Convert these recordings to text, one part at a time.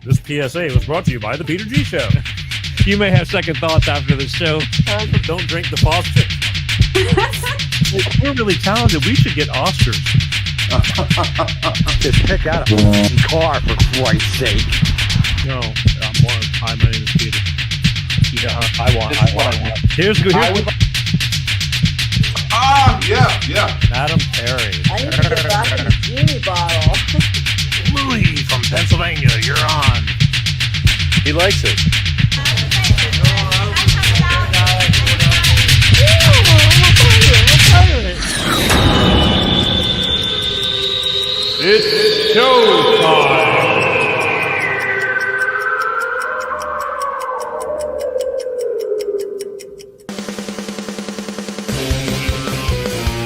This PSA was brought to you by the Peter G Show. You may have second thoughts after the show. Don't drink the faucet. We're really talented. We should get Oscars. Just pick out a car, for Christ's sake. No, my name is Peter. Yeah, I want. Here's good. Yeah. Madam Perry. I need to get back in the genie bottle. Louis from Pennsylvania, you're on. He likes it. It's showtime.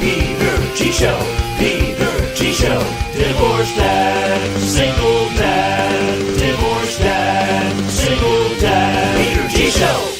Peter G Show, Peter G Show, divorce dad, single dad, divorce dad, single dad, Peter G Show.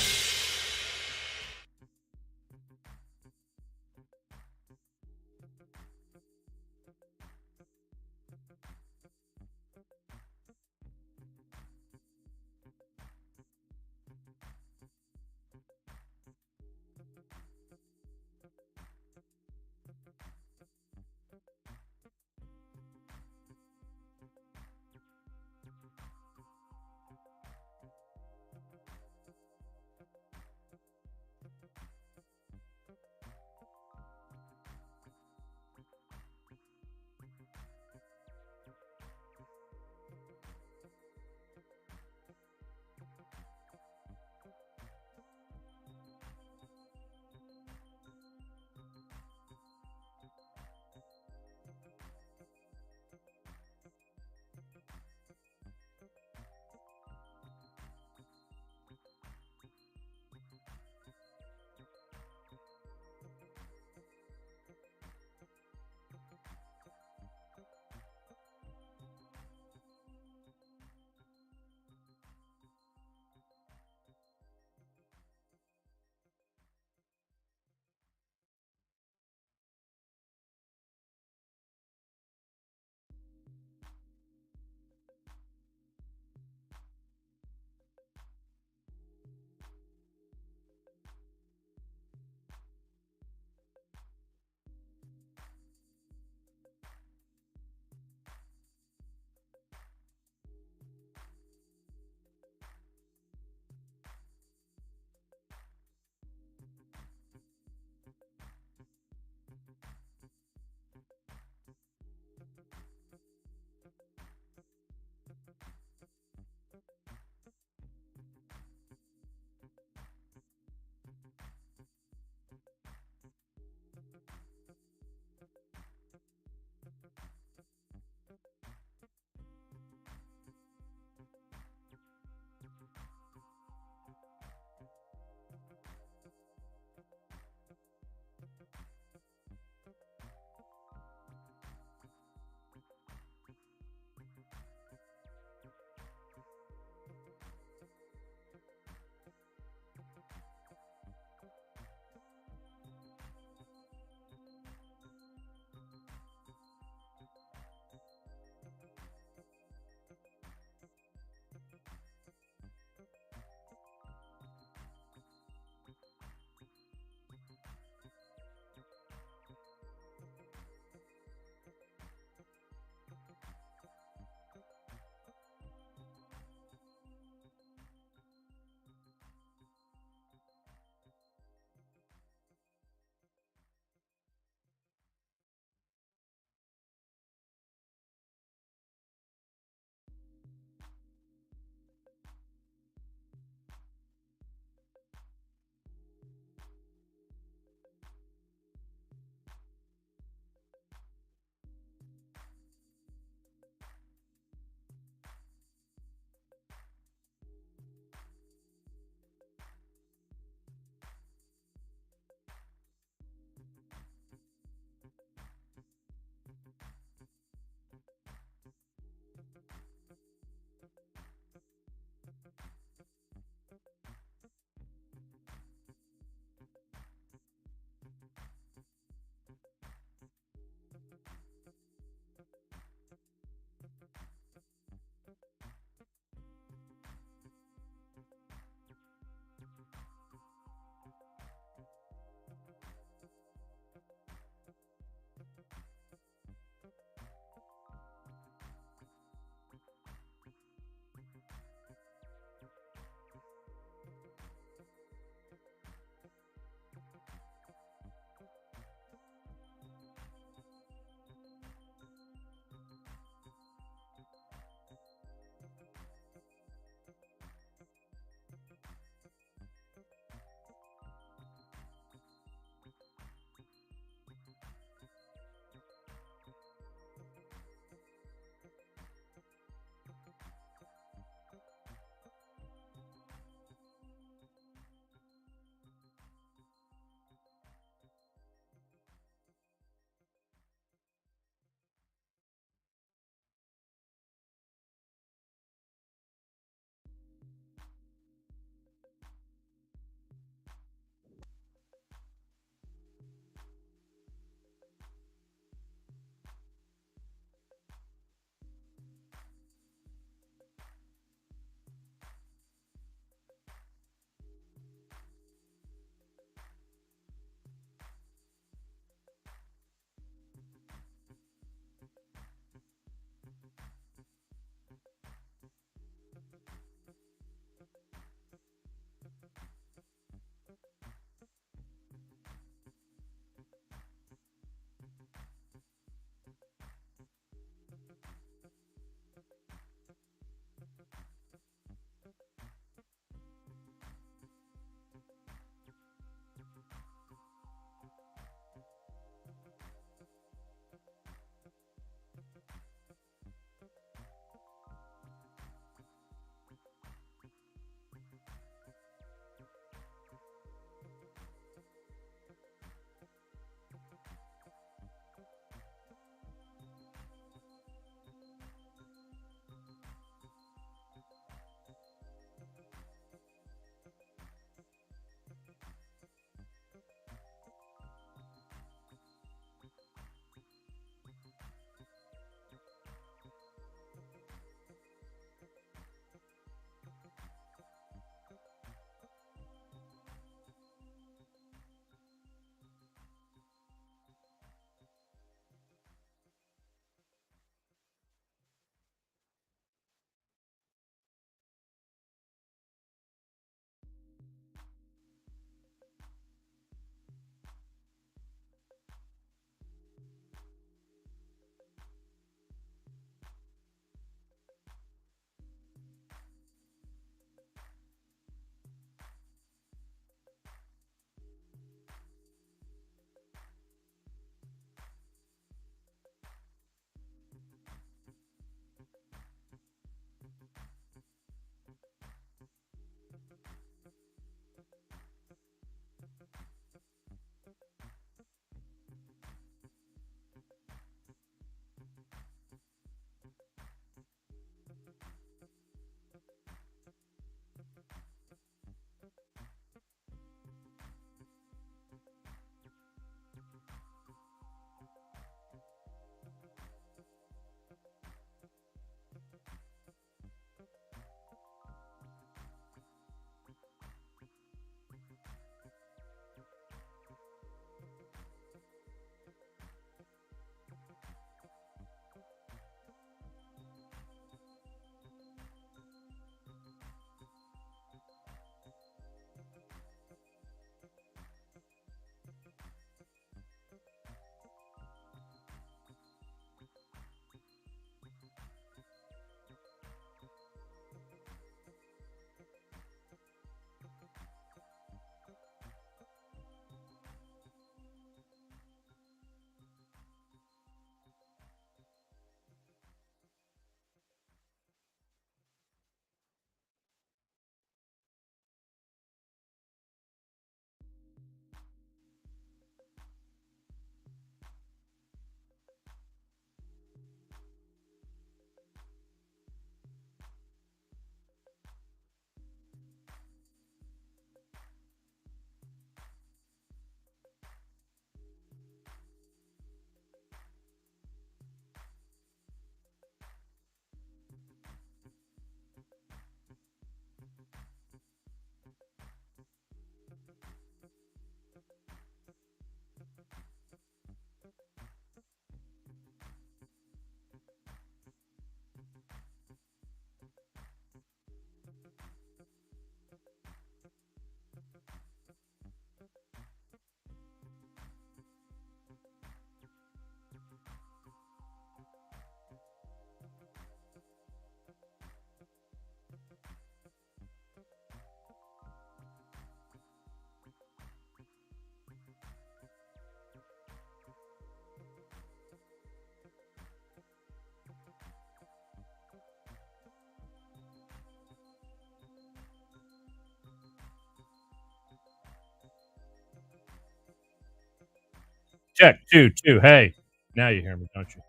Check. Two. Hey, now you hear me, don't you?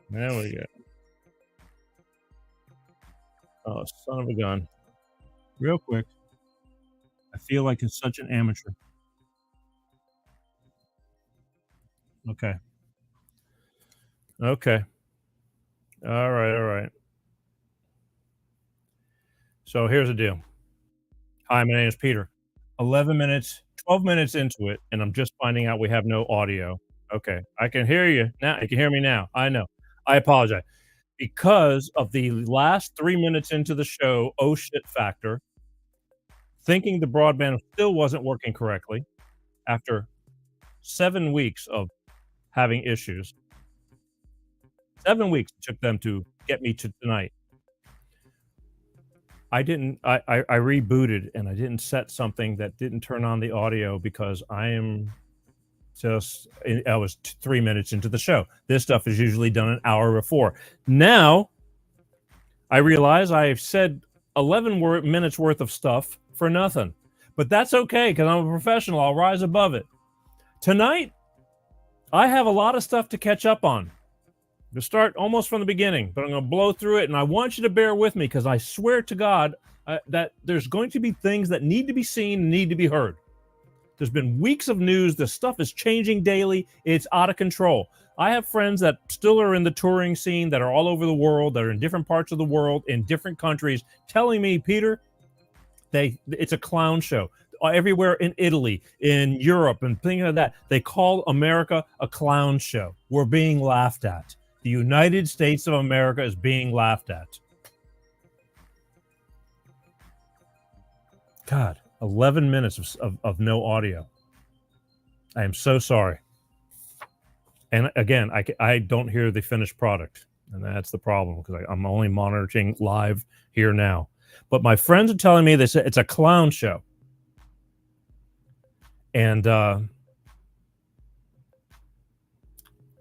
There we go. Oh, son of a gun. Real quick. I feel like it's such an amateur. Okay. Okay. All right. So here's the deal. Hi, my name is Peter. 12 minutes into it, and I'm just finding out we have no audio. Okay. I can hear you now. You can hear me now. I know. I apologize. Because of the last 3 minutes into the show, oh shit factor, thinking the broadband still wasn't working correctly after 7 weeks of having issues. 7 weeks it took them to get me to tonight. I rebooted and I didn't set something that didn't turn on the audio because I was 3 minutes into the show. This stuff is usually done an hour before. Now, I realize I've said 11 minutes worth of stuff for nothing. But that's okay because I'm a professional. I'll rise above it. Tonight, I have a lot of stuff to catch up on. To start almost from the beginning, but I'm going to blow through it, and I want you to bear with me because I swear to God that there's going to be things that need to be seen, need to be heard. There's been weeks of news. The stuff is changing daily. It's out of control. I have friends that still are in the touring scene that are all over the world, that are in different parts of the world, in different countries, telling me, Peter, it's a clown show. Everywhere in Italy, in Europe, and things like that, they call America a clown show. We're being laughed at. The United States of America is being laughed at. God, 11 minutes of no audio. I am so sorry. And again, I don't hear the finished product. And that's the problem because I'm only monitoring live here now. But my friends are telling me this, it's a clown show. And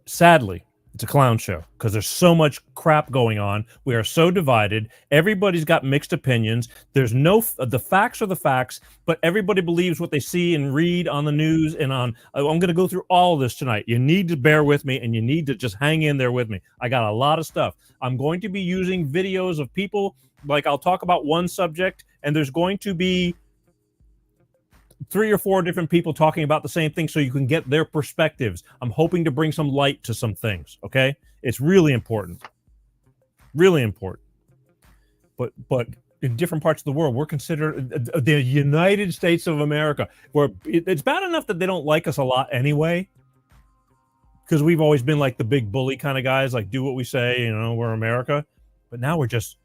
sadly, it's a clown show because there's so much crap going on. We are so divided. Everybody's got mixed opinions. There's the facts are the facts, but everybody believes what they see and read on the news and on. I'm going to go through all of this tonight. You need to bear with me and you need to just hang in there with me. I got a lot of stuff. I'm going to be using videos of people. Like I'll talk about one subject and there's going to be 3 or 4 different people talking about the same thing so you can get their perspectives. I'm hoping to bring some light to some things, okay? It's really important. Really important. But in different parts of the world, we're considered the United States of America, where it's bad enough that they don't like us a lot anyway, because we've always been like the big bully kind of guys, like do what we say, we're America. But now we're just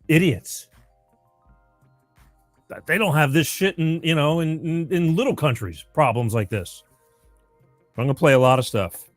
idiots. They don't have this shit in little countries, problems like this. I'm going to play a lot of stuff.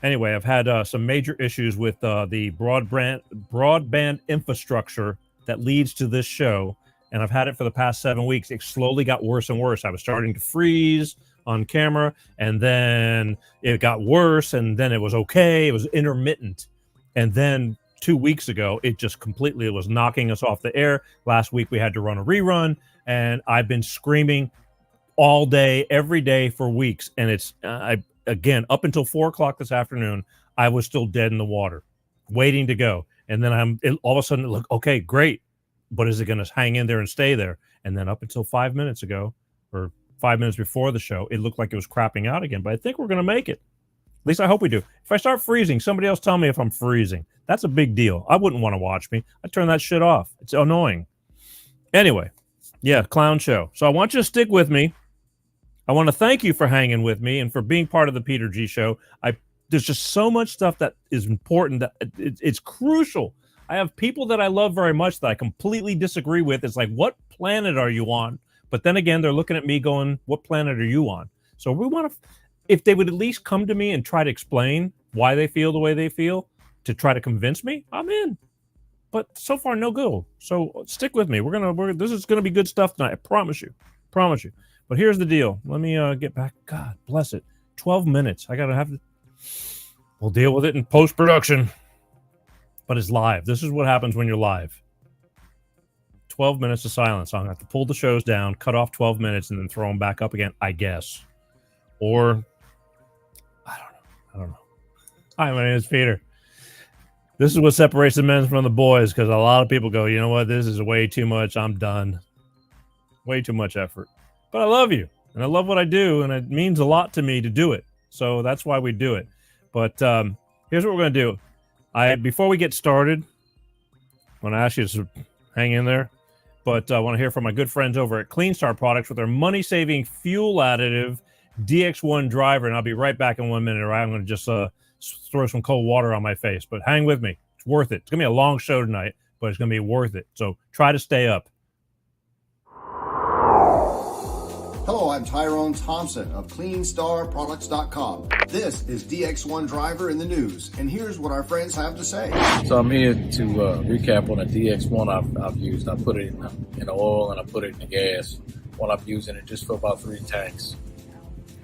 Anyway, I've had some major issues with the broadband infrastructure that leads to this show, and I've had it for the past 7 weeks. It slowly got worse and worse. I was starting to freeze on camera, and then it got worse, and then it was okay. It was intermittent. And then 2 weeks ago, it just completely was knocking us off the air. Last week, we had to run a rerun, and I've been screaming all day, every day for weeks. And it's, again, up until 4 o'clock this afternoon, I was still dead in the water, waiting to go. And then all of a sudden, look, okay, great. But is it going to hang in there and stay there? And then up until 5 minutes ago, or 5 minutes before the show, it looked like it was crapping out again. But I think we're going to make it. At least I hope we do. If I start freezing, somebody else tell me if I'm freezing. That's a big deal. I wouldn't want to watch me. I'd turn that shit off. It's annoying. Anyway, yeah, clown show. So I want you to stick with me. I want to thank you for hanging with me and for being part of the Peter G Show. There's just so much stuff that is important that it's crucial. I have people that I love very much that I completely disagree with. It's like, what planet are you on? But then again, they're looking at me going, what planet are you on? So we want to, if they would at least come to me and try to explain why they feel the way they feel, to try to convince me, I'm in. But so far, no go. So stick with me. This is gonna be good stuff tonight. I promise you. But here's the deal. Let me get back. God bless it. 12 minutes. We'll deal with it in post-production. But it's live. This is what happens when you're live. 12 minutes of silence. So I'm going to have to pull the shows down, cut off 12 minutes, and then throw them back up again, I guess. Or, I don't know. Hi, my name is Peter. This is what separates the men from the boys, because a lot of people go, you know what, this is way too much. I'm done. Way too much effort. But I love you, and I love what I do, and it means a lot to me to do it. So that's why we do it. But here's what we're going to do. Before we get started, I want to ask you to hang in there. But I want to hear from my good friends over at Clean Star Products with their money-saving fuel additive DX1 driver. And I'll be right back in 1 minute, or I'm going to just throw some cold water on my face. But hang with me. It's worth it. It's going to be a long show tonight, but it's going to be worth it. So try to stay up. Hello, I'm Tyrone Thompson of CleanStarProducts.com. This is DX1 Driver in the news, and here's what our friends have to say. So I'm here to recap on the DX1 I've used. I put it in the oil and I put it in the gas. While I'm using it just for about 3 tanks.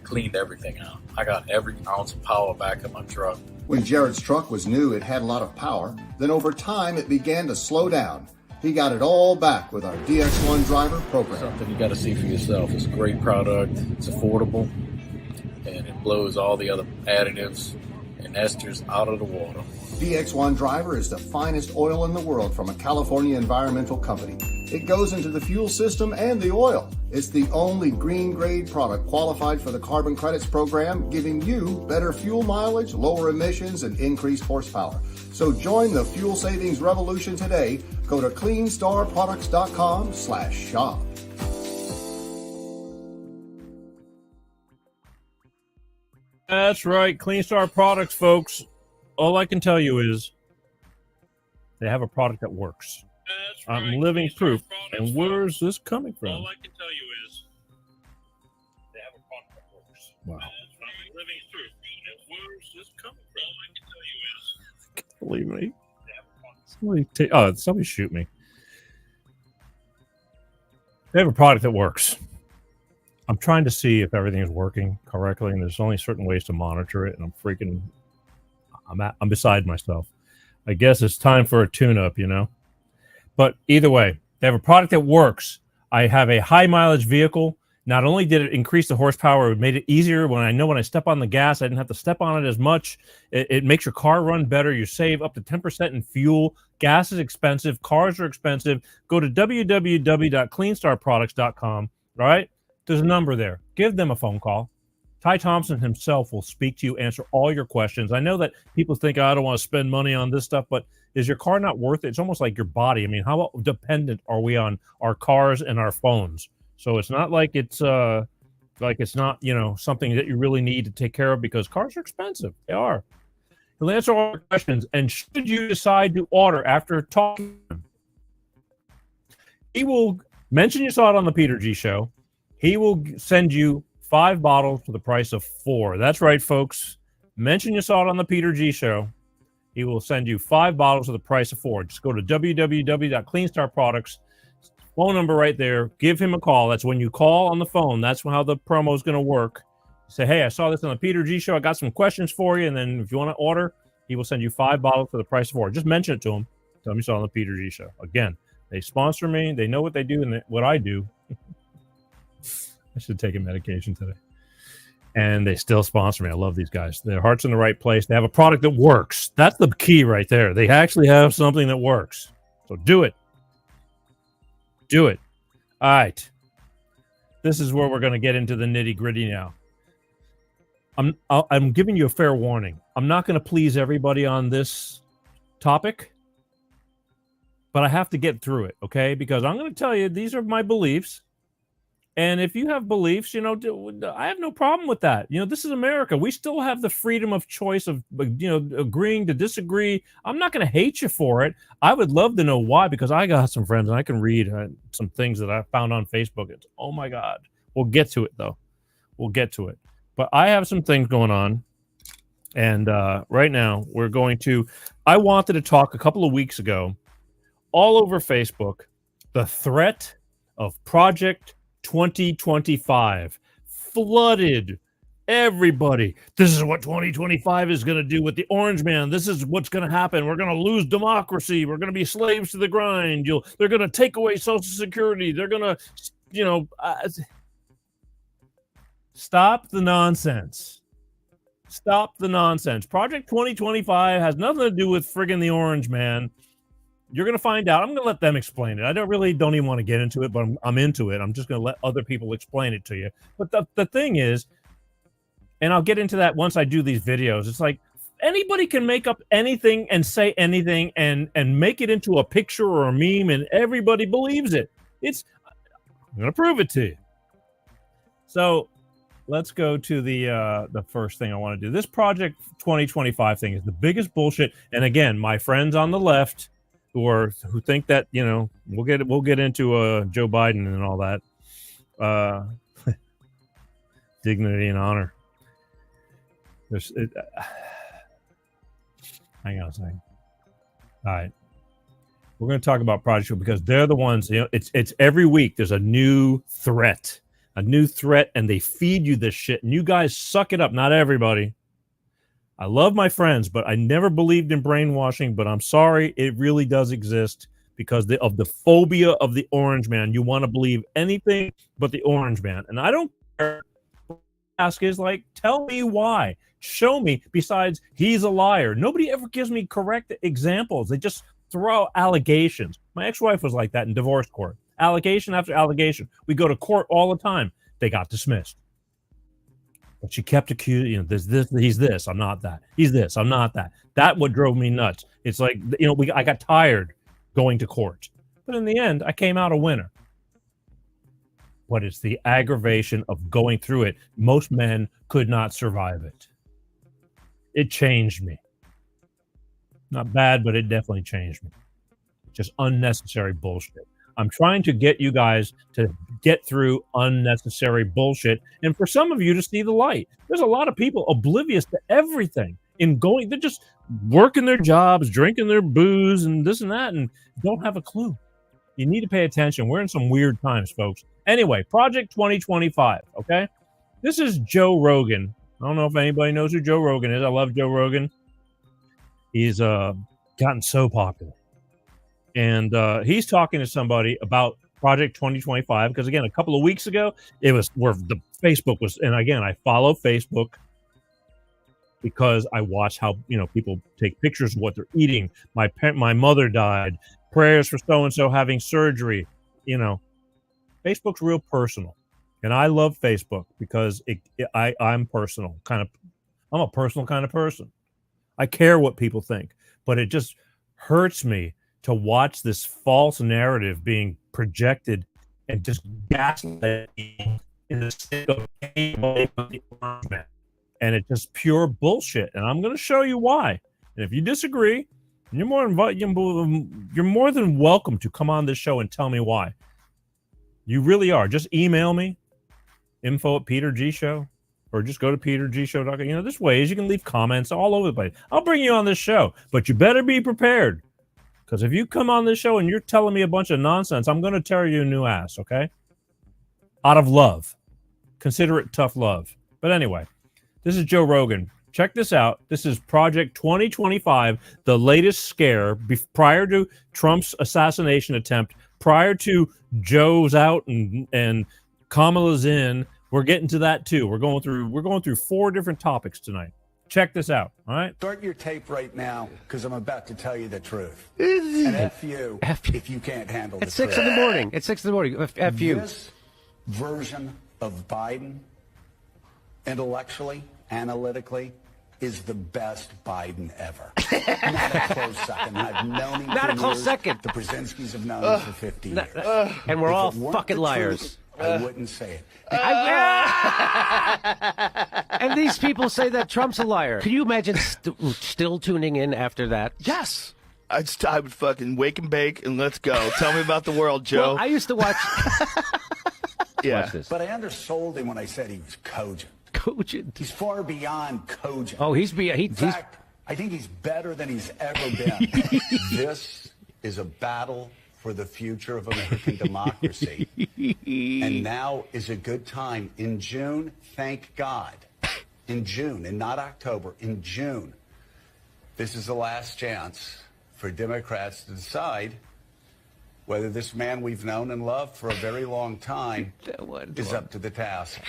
Cleaned everything out. I got every ounce of power back in my truck. When Jared's truck was new, it had a lot of power. Then over time, it began to slow down. He got it all back with our DX1 Driver program. Something you got to see for yourself. It's a great product. It's affordable. And it blows all the other additives and esters out of the water. DX1 Driver is the finest oil in the world from a California environmental company. It goes into the fuel system and the oil. It's the only green grade product qualified for the carbon credits program, giving you better fuel mileage, lower emissions, and increased horsepower. So join the fuel savings revolution today. Go to CleanStarProducts.com/shop. That's right. Clean Star Products, folks. All I can tell you is they have a product that works. I'm living proof. And where's this coming from? All I can tell you is they have a product that works. Wow. I'm living proof. And where's this coming from? All I can tell you is Can't believe me. they have a product. Somebody shoot me. They have a product that works. I'm trying to see if everything is working correctly, and there's only certain ways to monitor it, and I'm beside myself. I guess it's time for a tune-up, you know? But either way, they have a product that works. I have a high mileage vehicle. Not only did it increase the horsepower, it made it easier when I step on the gas, I didn't have to step on it as much. It makes your car run better. You save up to 10% in fuel. Gas is expensive. Cars are expensive. Go to www.cleanstarproducts.com, all right? There's a number there. Give them a phone call. Ty Thompson himself will speak to you, answer all your questions. I know that people think, I don't want to spend money on this stuff, but is your car not worth it? It's almost like your body. I mean, how dependent are we on our cars and our phones? So it's not like it's not, something that you really need to take care of, because cars are expensive. They are. He'll answer all your questions. And should you decide to order after talking to him, he will mention you saw it on the Peter G Show. He will send you 5 bottles for the price of 4. That's right, folks. Mention you saw it on the Peter G Show. He will send you 5 bottles for the price of 4. Just go to www.cleanstarproducts. Phone number right there. Give him a call. That's when you call on the phone. That's how the promo is going to work. Say, hey, I saw this on the Peter G Show. I got some questions for you. And then if you want to order, he will send you 5 bottles for the price of 4. Just mention it to him. Tell him you saw it on the Peter G Show. Again, they sponsor me. They know what they do and what I do. I should take a medication today. And they still sponsor me. I love these guys. Their heart's in the right place. They have a product that works. That's the key right there. They actually have something that works. So do it. Do it. All right. This is where we're going to get into the nitty-gritty now. I'm giving you a fair warning. I'm not going to please everybody on this topic, but I have to get through it, okay? Because I'm going to tell you, these are my beliefs. And if you have beliefs, I have no problem with that. This is America. We still have the freedom of choice of, agreeing to disagree. I'm not going to hate you for it. I would love to know why, because I got some friends and I can read some things that I found on Facebook. It's, oh my God. We'll get to it though. We'll get to it. But I have some things going on. And right now I wanted to talk a couple of weeks ago all over Facebook, the threat of Project 2025 flooded Everybody, this is what 2025 is going to do with the orange man. This is what's going to happen. We're going to lose democracy. We're going to be slaves to the grind. They're going to take away Social Security. They're going to, stop the nonsense. Stop the nonsense. Project 2025 has nothing to do with friggin' the orange man. You're going to find out. I'm going to let them explain it. I don't even want to get into it, but I'm into it. I'm just going to let other people explain it to you. But the thing is, and I'll get into that once I do these videos. It's like anybody can make up anything and say anything and make it into a picture or a meme, and everybody believes it. I'm going to prove it to you. So let's go to the first thing I want to do. This Project 2025 thing is the biggest bullshit. And again, my friends on the left who think that we'll get into Joe Biden and all that dignity and honor. Hang on a second. All right. We're going to talk about Project because they're the ones, it's every week there's a new threat, and they feed you this shit, and you guys suck it up. Not everybody. I love my friends, but I never believed in brainwashing, but I'm sorry, it really does exist because of the phobia of the orange man. You want to believe anything but the orange man. And I don't care. Ask is like, tell me why. Show me, besides he's a liar. Nobody ever gives me correct examples. They just throw allegations. My ex-wife was like that in divorce court. Allegation after allegation. We go to court all the time. They got dismissed. But she kept accusing, he's this, I'm not that. He's this, I'm not that. That what drove me nuts. It's like, I got tired going to court. But in the end, I came out a winner. But it's the aggravation of going through it. Most men could not survive it. It changed me. Not bad, but it definitely changed me. Just unnecessary bullshit. I'm trying to get you guys to get through unnecessary bullshit, and for some of you to see the light. There's a lot of people oblivious to everything. They're just working their jobs, drinking their booze, and this and that, and don't have a clue. You need to pay attention. We're in some weird times, folks. Anyway, Project 2025, okay? This is Joe Rogan. I don't know if anybody knows who Joe Rogan is. I love Joe Rogan. He's gotten so popular. And he's talking to somebody about Project 2025 because, again, a couple of weeks ago, it was where the Facebook was. And, again, I follow Facebook because I watch how, people take pictures of what they're eating. My mother died. Prayers for so-and-so having surgery. Facebook's real personal. And I love Facebook because I'm personal. I'm a personal kind of person. I care what people think. But it just hurts me to watch this false narrative being projected and just gaslit in the sake of the orange man. And it's just pure bullshit. And I'm going to show you why. And if you disagree, you're more than welcome to come on this show and tell me why. You really are. Just email me, info@petergshow, or just go to petergshow.com. There's ways you can leave comments all over the place. I'll bring you on this show, but you better be prepared. Because if you come on this show and you're telling me a bunch of nonsense, I'm going to tear you a new ass, okay? Out of love. Consider it tough love. But anyway, this is Joe Rogan. Check this out. This is Project 2025, the latest scare prior to Trump's assassination attempt, prior to Joe's out and Kamala's in. We're getting to that too. We're going through 4 different topics tonight. Check this out. All right. Start your tape right now, because I'm about to tell you the truth. And F you if you can't handle the truth. It's 6 in the morning. It's 6 in the morning. F you. This version of Biden, intellectually, analytically, is the best Biden ever. Not a close second. I've known him Not for a close years. second. The Brzezinskis have known him for 50 years. And we're If all it weren't fucking the liars. truth, I wouldn't say it. And these people say that Trump's a liar. Can you imagine still tuning in after that? Yes. I would fucking wake and bake and let's go. Tell me about the world, Joe. Well, I used to watch. Yeah. Watch this. But I undersold him when I said he was cogent. Cogent. He's far beyond cogent. Oh, in fact, I think he's better than he's ever been. This is a battle for the future of American democracy. And now is a good time. In June, thank God, in June, and not October, in June. This is the last chance for Democrats to decide whether this man we've known and loved for a very long time is up to the task.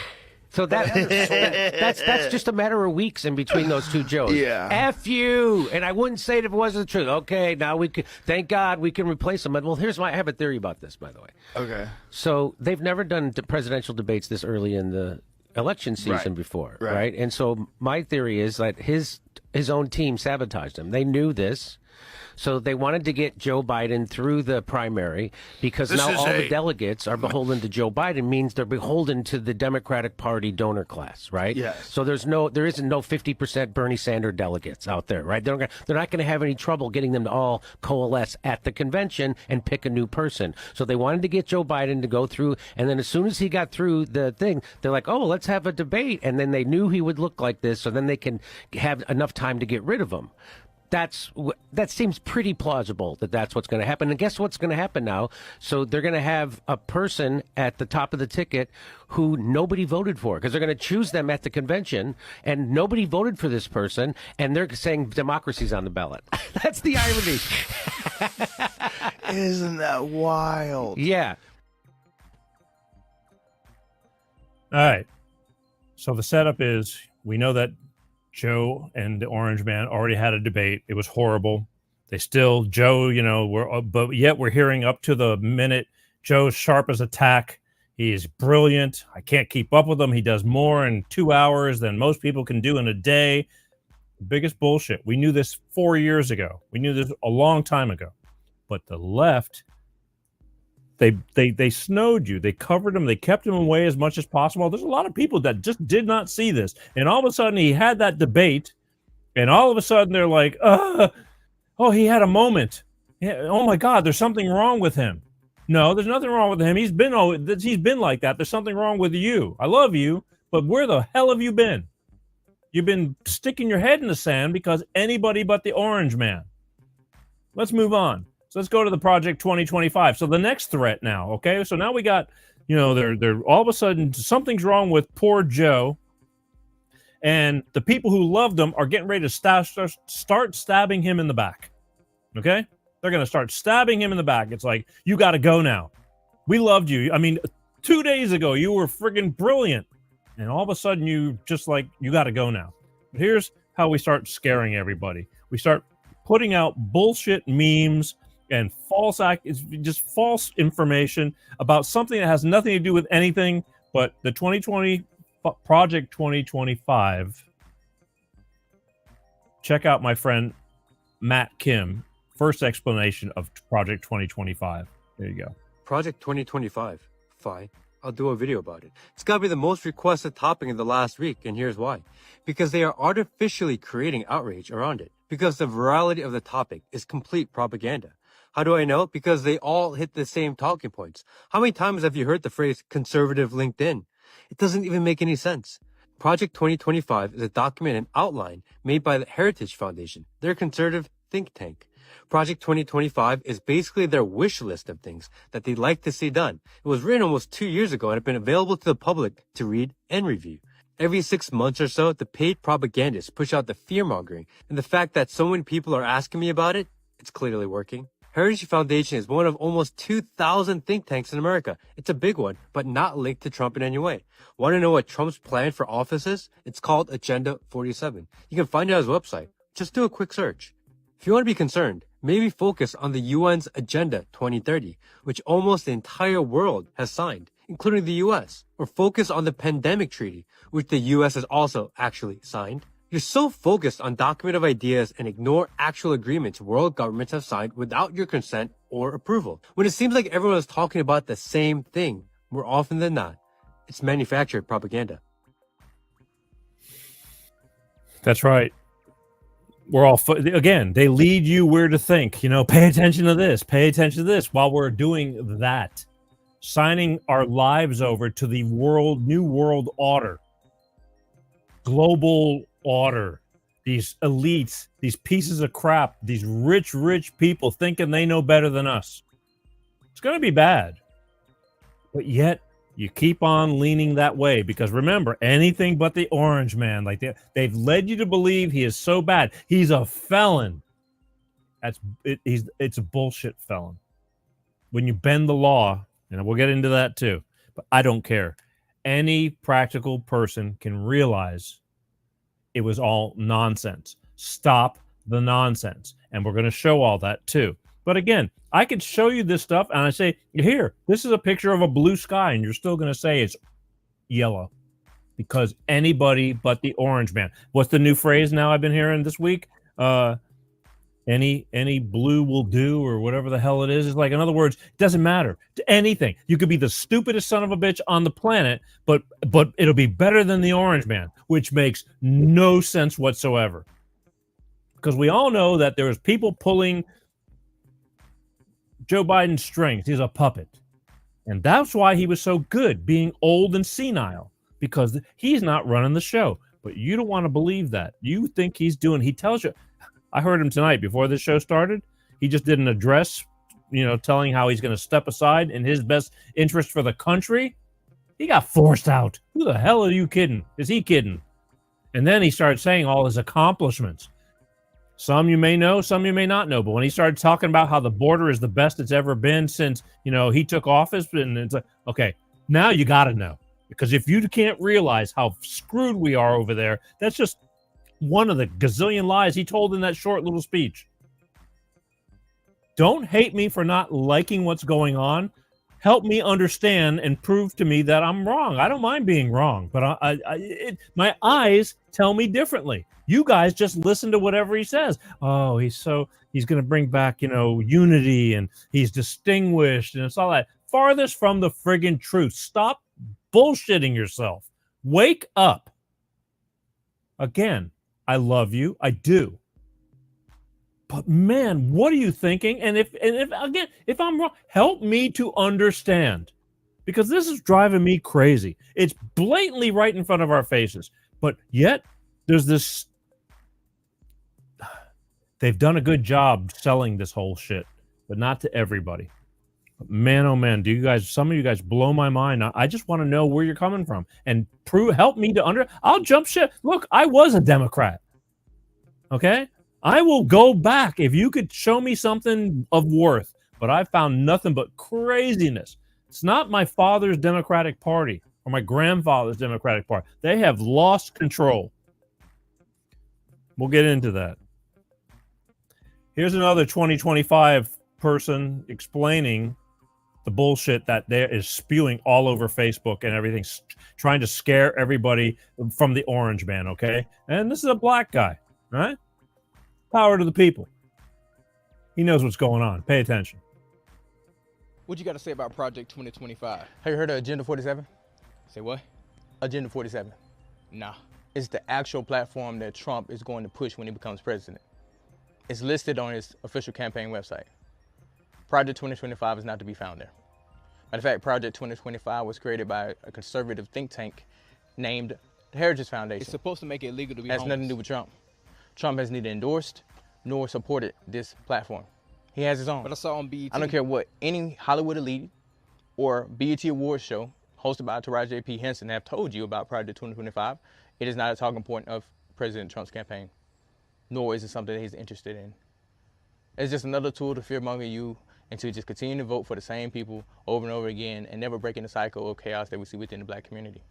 So that's just a matter of weeks in between those two Joes. Yeah. F you. And I wouldn't say it if it wasn't the truth. Okay, now we can, thank God we can replace them. Well, I have a theory about this, by the way. Okay. So they've never done presidential debates this early in the election season before, right? And so my theory is that his own team sabotaged him. They knew this. So they wanted to get Joe Biden through the primary because now all the delegates are beholden to Joe Biden, means they're beholden to the Democratic Party donor class, right? Yes. So there isn't no 50% Bernie Sanders delegates out there, right? They're not going to have any trouble getting them to all coalesce at the convention and pick a new person. So they wanted to get Joe Biden to go through, and then as soon as he got through the thing, they're like, oh, let's have a debate. And then they knew he would look like this, so then they can have enough time to get rid of him. That seems pretty plausible that that's what's going to happen. And guess what's going to happen now? So they're going to have a person at the top of the ticket who nobody voted for, because they're going to choose them at the convention, and nobody voted for this person, and they're saying democracy's on the ballot. That's the irony. Isn't that wild? Yeah. All right. So the setup is, we know that Joe and the Orange Man already had a debate. It was horrible. Joe, but yet we're hearing up to the minute Joe's sharp as a tack. He is brilliant. I can't keep up with him. He does more in 2 hours than most people can do in a day. Biggest bullshit. We knew this 4 years ago. We knew this a long time ago. But the left, they snowed you. They covered him. They kept him away as much as possible. There's a lot of people that just did not see this. And all of a sudden he had that debate, and all of a sudden they're like, oh, he had a moment. Yeah, oh my God, there's something wrong with him. No, there's nothing wrong with him. He's been like that. There's something wrong with you. I love you, but where the hell have you been? You've been sticking your head in the sand because anybody but the Orange Man. Let's move on. So let's go to the Project 2025. So the next threat now, okay? So now we got, they're all of a sudden something's wrong with poor Joe, and the people who loved him are getting ready to start stabbing him in the back, okay? They're going to start stabbing him in the back. It's like, you got to go now. We loved you. I mean, 2 days ago, you were friggin' brilliant, and all of a sudden you got to go now. But here's how we start scaring everybody. We start putting out bullshit memes and false information about something that has nothing to do with anything but the 2020 Project 2025. Check out my friend Matt Kim, first explanation of Project 2025. There you go. Project 2025. Fine. I'll do a video about it. It's got to be the most requested topic in the last week, and here's why. Because they are artificially creating outrage around it. Because the virality of the topic is complete propaganda. How do I know? Because they all hit the same talking points. How many times have you heard the phrase conservative LinkedIn? It doesn't even make any sense. Project 2025 is a document and outline made by the Heritage Foundation, their conservative think tank. Project 2025 is basically their wish list of things that they'd like to see done. It was written almost 2 years ago and has been available to the public to read and review. Every 6 months or so, the paid propagandists push out the fear-mongering, and the fact that so many people are asking me about it, it's clearly working. Heritage Foundation is one of almost 2,000 think tanks in America. It's a big one, but not linked to Trump in any way. Want to know what Trump's plan for office is? It's called Agenda 47. You can find it on his website. Just do a quick search. If you want to be concerned, maybe focus on the UN's Agenda 2030, which almost the entire world has signed, including the US. Or focus on the Pandemic Treaty, which the US has also actually signed. You're so focused on document of ideas and ignore actual agreements world governments have signed without your consent or approval. When it seems like everyone is talking about the same thing, more often than not, it's manufactured propaganda. That's right. We're all, again, they lead you where to think, pay attention to this, pay attention to this, while we're doing that. Signing our lives over to the new world order. Global order. These elites, these pieces of crap, these rich people thinking they know better than us. It's going to be bad. But yet, You keep on leaning that way because remember, anything but the orange man. Like they've led you to believe he is so bad. He's a felon. It's a bullshit felon. When you bend the law, and we'll get into that too, but I don't care. Any practical person can realize it was all nonsense. Stop the nonsense. And we're going to show all that too. But again, I could show you this stuff and I say, here, this is a picture of a blue sky, and you're still going to say it's yellow because anybody but the orange man. What's the new phrase now I've been hearing this week? Any blue will do, or whatever the hell it is. It's like, in other words, it doesn't matter to anything. You could be the stupidest son of a bitch on the planet, but it'll be better than the orange man, which makes no sense whatsoever. Because we all know that there's people pulling Joe Biden's strings. He's a puppet. And that's why he was so good, being old and senile, because he's not running the show. But you don't want to believe that. You think he tells you. I heard him tonight before this show started. He just did an address, telling how he's going to step aside in his best interest for the country. He got forced out. Who the hell are you kidding? Is he kidding? And then he started saying all his accomplishments. Some you may know, some you may not know. But when he started talking about how the border is the best it's ever been since, he took office, and it's like, okay, now you got to know. Because if you can't realize how screwed we are over there, that's just one of the gazillion lies he told in that short little speech. Don't hate me for not liking what's going on. Help me understand and prove to me that I'm wrong. I don't mind being wrong, but my eyes tell me differently. You guys just listen to whatever he says. Oh, he's going to bring back, unity, and he's distinguished, and it's all that. Farthest from the friggin' truth. Stop bullshitting yourself. Wake up. Again, I love you. I do. But man, what are you thinking? And if I'm wrong, help me to understand, because this is driving me crazy. It's blatantly right in front of our faces, but yet there's this. They've done a good job selling this whole shit, but not to everybody. But man, oh man, some of you guys blow my mind. I just want to know where you're coming from and help me to I'll jump ship. Look, I was a Democrat. Okay? I will go back if you could show me something of worth, but I found nothing but craziness. It's not my father's Democratic Party or my grandfather's Democratic Party. They have lost control. We'll get into that. Here's another 2025 person explaining the bullshit that there is spewing all over Facebook and everything, trying to scare everybody from the orange man, okay? And this is a black guy, right? Power to the people. He knows what's going on. Pay attention. What you got to say about Project 2025? Have you heard of Agenda 47? Say what? Agenda 47. Nah. It's the actual platform that Trump is going to push when he becomes president. It's listed on his official campaign website. Project 2025 is not to be found there. Matter of fact, Project 2025 was created by a conservative think tank named the Heritage Foundation. It's supposed to make it illegal to be Has homeless. nothing to do with Trump. Trump has neither endorsed nor supported this platform. He has his own. But I saw on BET. I don't care what any Hollywood elite or BET Awards show hosted by Taraji P. Henson have told you about Project 2025. It is not a talking point of President Trump's campaign, nor is it something that he's interested in. It's just another tool to fearmonger you and to just continue to vote for the same people over and over again and never breaking the cycle of chaos that we see within the black community.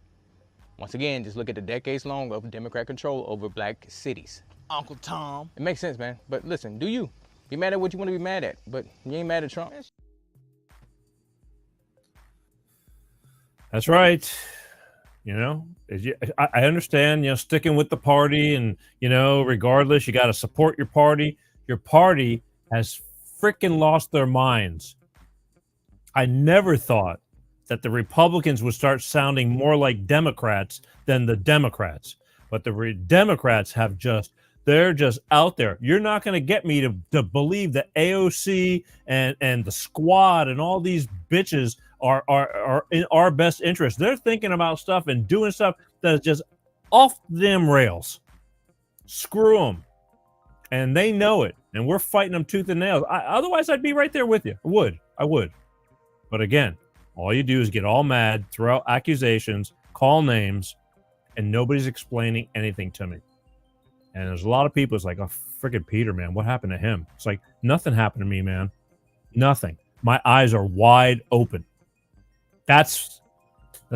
Once again, just look at the decades long of Democrat control over black cities. Uncle Tom. It makes sense, man. But listen, do you? Be mad at what you want to be mad at, but you ain't mad at Trump. That's right. I understand, sticking with the party and, regardless, you got to support your party. Your party has freaking lost their minds. I never thought that the Republicans would start sounding more like Democrats than the Democrats. But the Democrats they're just out there. You're not going to get me to believe that AOC and the squad and all these bitches are in our best interest. They're thinking about stuff and doing stuff that is just off them rails. Screw them. And they know it. And we're fighting them tooth and nail. Otherwise, I'd be right there with you. I would. But again, All you do is get all mad, throw out accusations, call names, and nobody's explaining anything to me. And there's a lot of people, it's like, oh, freaking Peter, man, what happened to him? It's like, nothing happened to me, man. Nothing. My eyes are wide open. That's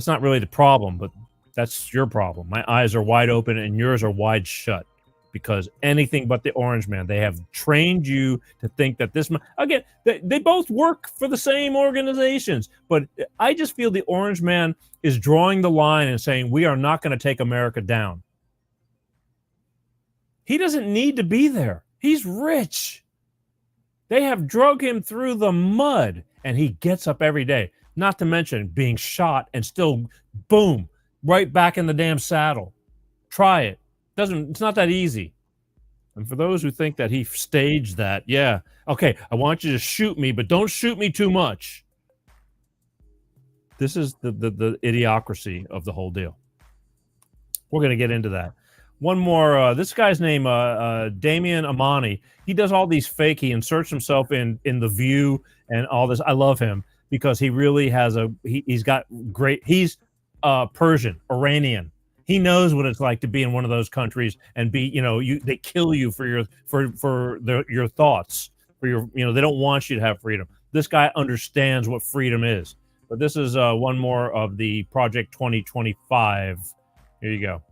not really the problem, but that's your problem. My eyes are wide open and yours are wide shut. Because anything but the Orange Man, they have trained you to think that this, again, they both work for the same organizations, but I just feel the Orange Man is drawing the line and saying, we are not going to take America down. He doesn't need to be there. He's rich. They have drug him through the mud, and he gets up every day, not to mention being shot and still, boom, right back in the damn saddle. Try it. It's not that easy. And for those who think that he staged that, yeah, okay, I want you to shoot me, but don't shoot me too much. This is the idiocracy of the whole deal. We're going to get into that. One more, this guy's name, Damian Amani. He does all these fake, he inserts himself in The View and all this. I love him because he really has he's got great, he's Persian, Iranian. He knows what it's like to be in one of those countries and be, they kill you for your thoughts, for your, they don't want you to have freedom. This guy understands what freedom is. But this is one more of the Project 2025. Here you go.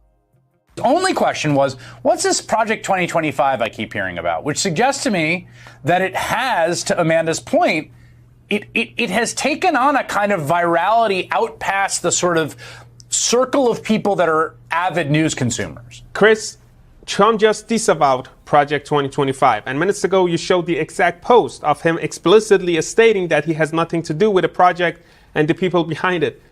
The only question was, what's this Project 2025 I keep hearing about? Which suggests to me that it has, to Amanda's point, it has taken on a kind of virality out past the sort of circle of people that are avid news consumers. Chris, Trump just disavowed Project 2025. And minutes ago, you showed the exact post of him explicitly stating that he has nothing to do with the project and the people behind it.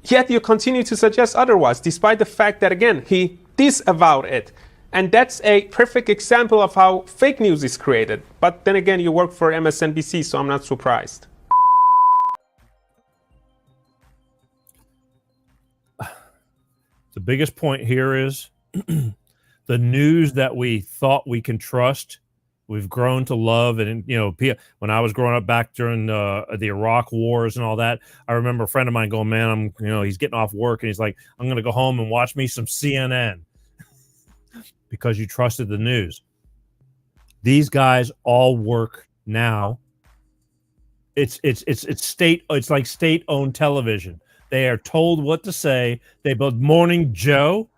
Yet you continue to suggest otherwise, despite the fact that, again, he disavowed it. And that's a perfect example of how fake news is created. But then again, you work for MSNBC, so I'm not surprised. The biggest point here is the news that we thought we can trust, we've grown to love. And, when I was growing up back during the Iraq wars and all that, I remember a friend of mine going, man, he's getting off work and he's like, I'm going to go home and watch me some CNN because you trusted the news. These guys all work now. It's like state-owned television. They are told what to say. They both Morning Joe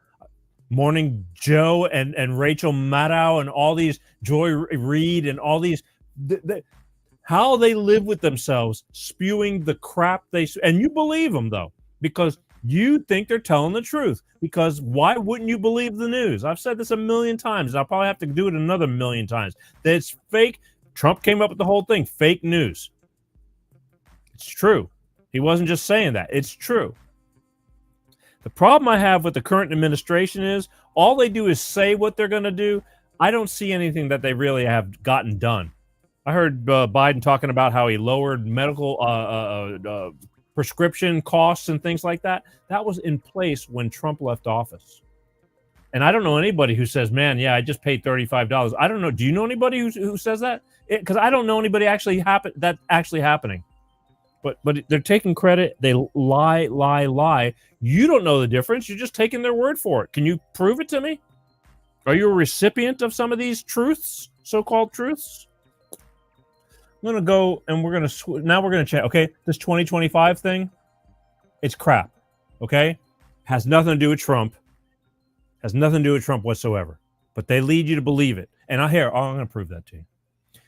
and Rachel Maddow and all these, Joy Reid and all these, how they live with themselves, spewing the crap and you believe them though, because you think they're telling the truth. Because why wouldn't you believe the news? I've said this a million times, and I'll probably have to do it another million times. That it's fake. Trump came up with the whole thing, fake news. It's true. He wasn't just saying that. It's true. The problem I have with the current administration is all they do is say what they're going to do. I don't see anything that they really have gotten done. I heard Biden talking about how he lowered medical prescription costs and things like that. That was in place when Trump left office. And I don't know anybody who says, man, yeah, I just paid $35. I don't know. Do you know anybody who says that? Because I don't know anybody actually happening. But they're taking credit. They lie. You don't know the difference. You're just taking their word for it. Can you prove it to me? Are you a recipient of some of these truths, so-called truths? I'm going to go and we're going to check. Okay, this 2025 thing, it's crap. Okay? Has nothing to do with Trump. Has nothing to do with Trump whatsoever. But they lead you to believe it. And I'm going to prove that to you.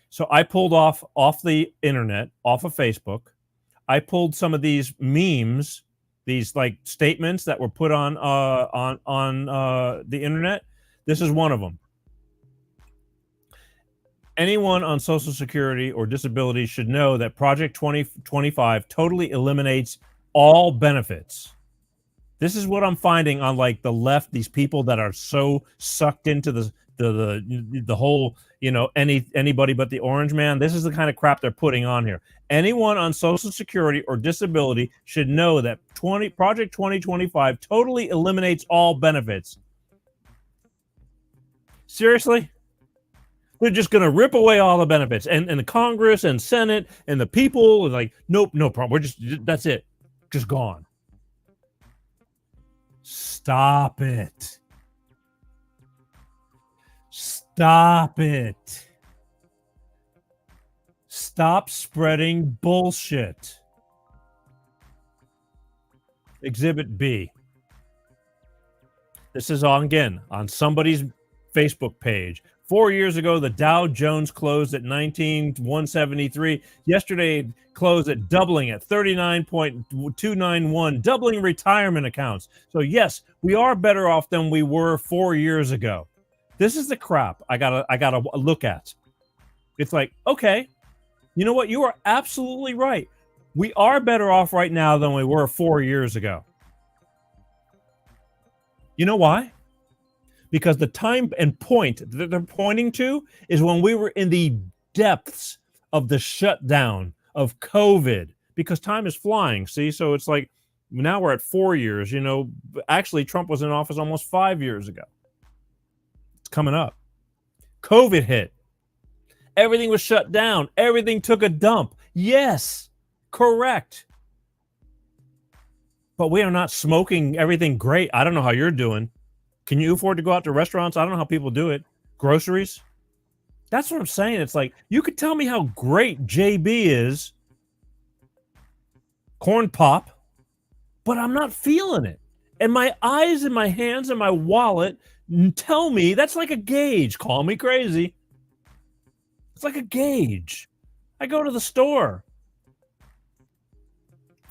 So I pulled off the internet, off of Facebook. I pulled some of these memes, these like statements that were put on the internet. This is one of them. Anyone on Social Security or disability should know that Project 2025 totally eliminates all benefits. This is what I'm finding on like the left. These people that are so sucked into the whole, anybody but the Orange Man. This is the kind of crap they're putting on here. Anyone on Social Security or disability should know that Project 2025 totally eliminates all benefits. Seriously? They're just going to rip away all the benefits, and the Congress and Senate and the people are like, nope, no problem. That's it, just gone. Stop it. Stop it. Stop spreading bullshit. Exhibit B. This is on somebody's Facebook page. 4 years ago, the Dow Jones closed at 19,173. Yesterday closed at doubling at 39.291, doubling retirement accounts. So yes, we are better off than we were 4 years ago. This is the crap I gotta look at. It's like, okay, you know what? You are absolutely right. We are better off right now than we were 4 years ago. You know why? Because the time and point that they're pointing to is when we were in the depths of the shutdown of COVID, because time is flying. See, so it's like now we're at 4 years. You know, actually, Trump was in office almost 5 years ago. It's coming up. COVID hit. Everything was shut down. Everything took a dump. Yes, correct. But we are not smoking everything great. I don't know how you're doing. Can you afford to go out to restaurants? I don't know how people do it. Groceries? That's what I'm saying. It's like, you could tell me how great JB is, corn pop, but I'm not feeling it. And my eyes and my hands and my wallet tell me that's like a gauge. Call me crazy. It's like a gauge. I go to the store.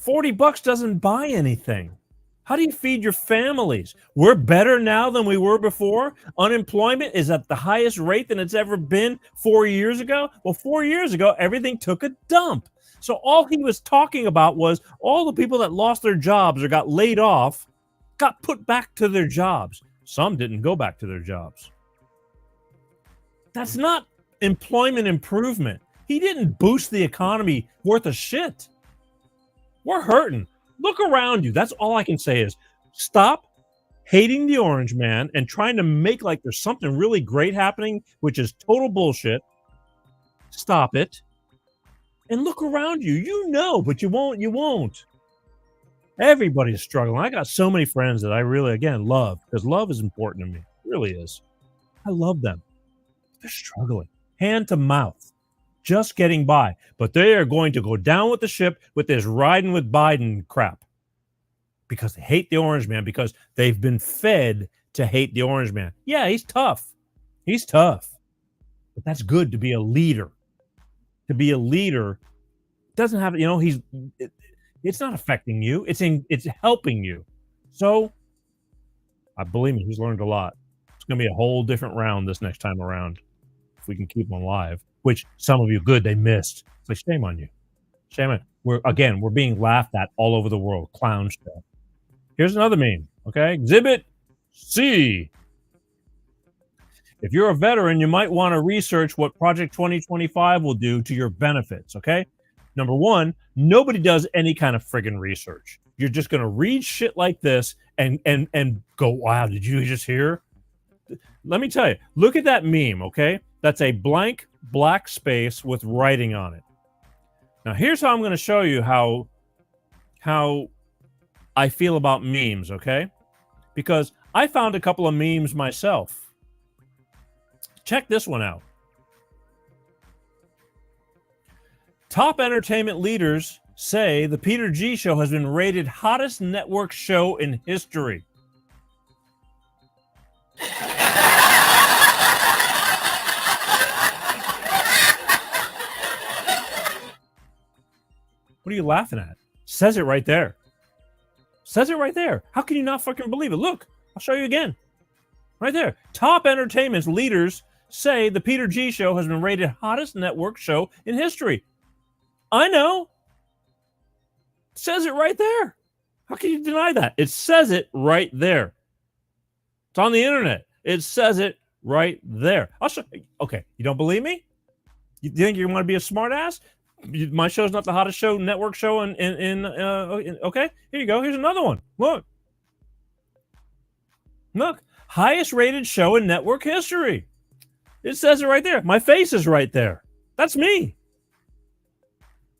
$40 doesn't buy anything. How do you feed your families? We're better now than we were before. Unemployment is at the highest rate than it's ever been 4 years ago. Well, 4 years ago, everything took a dump. So all he was talking about was all the people that lost their jobs or got laid off got put back to their jobs. Some didn't go back to their jobs. That's not employment improvement. He didn't boost the economy worth a shit. We're hurting. Look around you. That's all I can say is stop hating the orange man and trying to make like there's something really great happening, which is total bullshit. Stop it. And look around you. You know, but you won't. Everybody's struggling. I got so many friends that I really, again, love, because love is important to me. It really is. I love them. They're struggling. Hand to mouth. Just getting by. But they are going to go down with the ship with this riding with Biden crap. Because they hate the orange man, because they've been fed to hate the orange man. Yeah, he's tough. He's tough. But that's good to be a leader. To be a leader doesn't have, you know, it's not affecting you. It's helping you. So I believe me, he's learned a lot. It's going to be a whole different round this next time around. If we can keep him alive. Which some of you, good, they missed. It's like, shame on you. Shame on you. We're being laughed at all over the world. Clown show. Here's another meme, okay? Exhibit C. If you're a veteran, you might want to research what Project 2025 will do to your benefits, okay? Number one, nobody does any kind of friggin' research. You're just going to read shit like this and go, wow, did you just hear? Let me tell you, look at that meme, okay? That's a blank black space with writing on it. Now, here's how I'm going to show you how I feel about memes, okay? Because I found a couple of memes myself. Check this one out. Top entertainment leaders say the Peter G Show has been rated hottest network show in history. What are you laughing at? Says it right there. Says it right there. How can you not fucking believe it? Look, I'll show you again. Right there. Top entertainment leaders say the Peter G Show has been rated hottest network show in history. I know. Says it right there. How can you deny that? It says it right there. It's on the internet. It says it right there. I'll show you. Okay, you don't believe me? You think you want to be a smart ass? My show's not the hottest show, network show okay, here you go. Here's another one. Look, highest rated show in network history. It says it right there. My face is right there. That's me.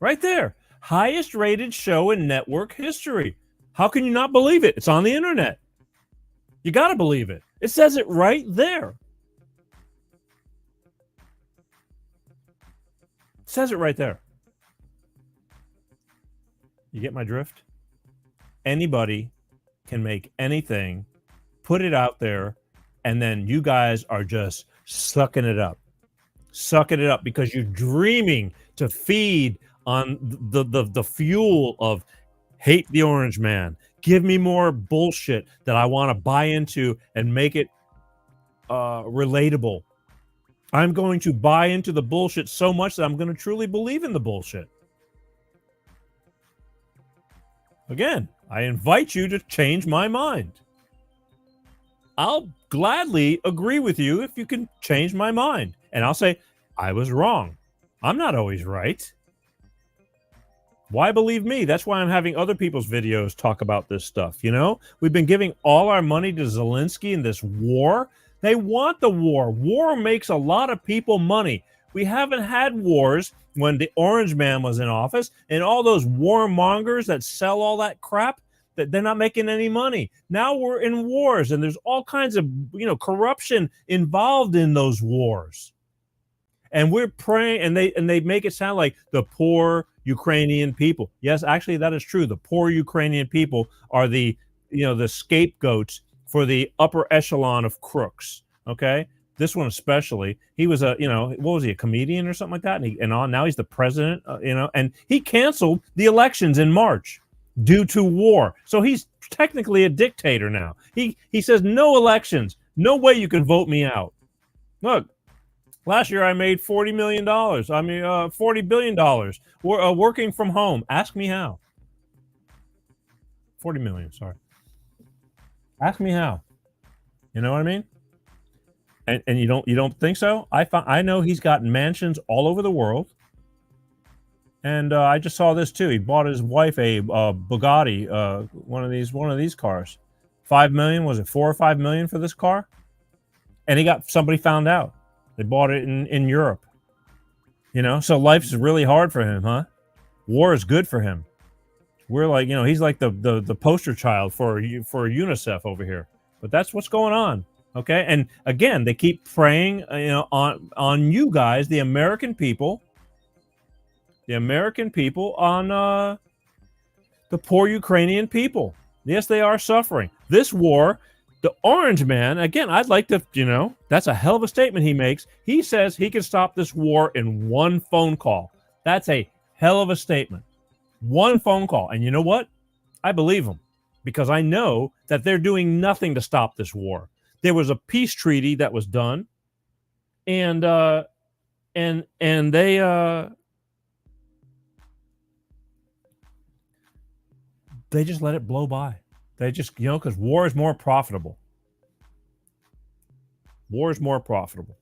Right there. Highest rated show in network history. How can you not believe it? It's on the internet. You got to believe it. It says it right there. It says it right there. You get my drift? Anybody can make anything, put it out there, and then you guys are just sucking it up. Sucking it up because you're dreaming to feed on the fuel of hate the orange man. Give me more bullshit that I want to buy into and make it relatable. I'm going to buy into the bullshit so much that I'm going to truly believe in the bullshit. Again, I invite you to change my mind. I'll gladly agree with you if you can change my mind. And I'll say, I was wrong. I'm not always right. Why believe me? That's why I'm having other people's videos talk about this stuff, you know? We've been giving all our money to Zelensky in this war. They want the war. War makes a lot of people money. We haven't had wars when the Orange Man was in office, and all those warmongers that sell all that crap, that they're not making any money. Now we're in wars, and there's all kinds of, corruption involved in those wars. And we're praying, and they make it sound like the poor Ukrainian people. Yes, actually, that is true. The poor Ukrainian people are the scapegoats for the upper echelon of crooks. Okay, this one especially. He was what was he, a comedian or something like that? And now he's the president. And he canceled the elections in March due to war. So he's technically a dictator now. He says no elections, no way you can vote me out. Look. Last year, I made $40 million. $40 billion. Working from home. Ask me how. 40 million, sorry. Ask me how. You know what I mean? And you don't think so? I know he's got mansions all over the world. And I just saw this too. He bought his wife a Bugatti, one of these cars. 5 million, was it 4 or 5 million for this car? And somebody found out. They bought it in Europe. So life's really hard for him, huh? War is good for him. We're like, he's like the poster child for UNICEF over here. But that's what's going on, okay? And again, they keep preying, on you guys, the American people, on the poor Ukrainian people. Yes, they are suffering. This war. The Orange Man, again, I'd like to, that's a hell of a statement he makes. He says he can stop this war in one phone call. That's a hell of a statement. One phone call. And you know what? I believe him because I know that they're doing nothing to stop this war. There was a peace treaty that was done, and they just let it blow by. They just, because war is more profitable. War is more profitable.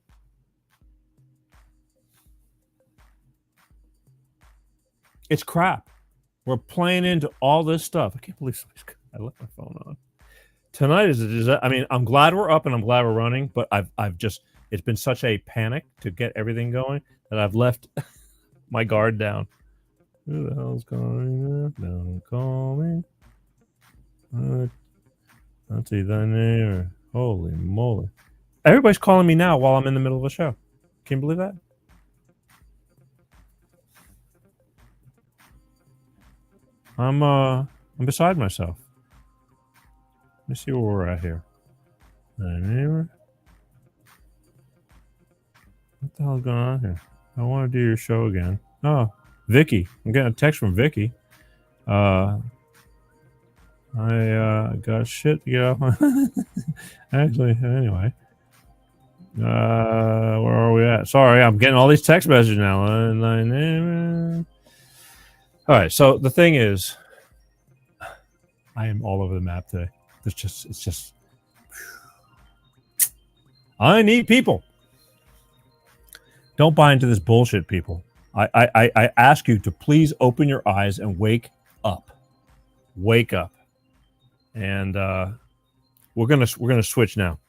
It's crap. We're playing into all this stuff. I can't believe I left my phone on. Tonight is a disaster. I mean, I'm glad we're up and I'm glad we're running, but it's been such a panic to get everything going that I've left my guard down. Who the hell's calling? Don't call me. I'll see thy name. Holy moly. Everybody's calling me now while I'm in the middle of a show. Can you believe that? I'm beside myself. Let me see where we're at here. What the hell's going on here? I want to do your show again. Oh, Vicky. I'm getting a text from Vicky. I got shit to get off my... Actually, anyway. Where are we at? Sorry, I'm getting all these text messages now. All right, so the thing is, I am all over the map today. It's just... I need people. Don't buy into this bullshit, people. I ask you to please open your eyes and wake up. Wake up. And we're gonna switch now.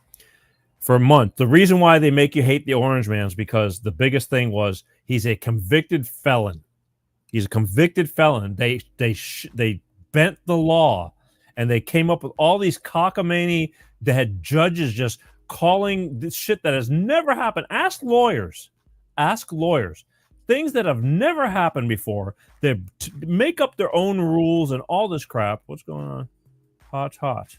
for a month. The reason why they make you hate the orange man is because the biggest thing was he's a convicted felon. He's a convicted felon. They bent the law, and they came up with all these cockamamie. They had judges just calling this shit that has never happened. Ask lawyers. Things that have never happened before. They make up their own rules and all this crap. What's going on? Hot.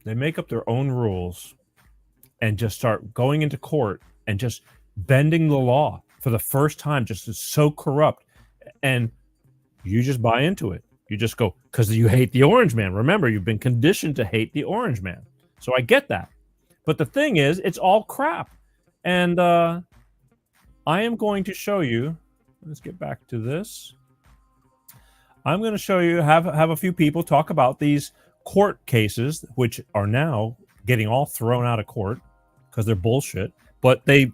They make up their own rules and just start going into court and just bending the law for the first time. Just is so corrupt. And you just buy into it. You just go, because you hate the orange man. Remember, you've been conditioned to hate the orange man. So I get that. But the thing is, it's all crap. And I am going to show you. Let's get back to this. I'm going to show you, have a few people talk about these court cases, which are now getting all thrown out of court because they're bullshit. But they're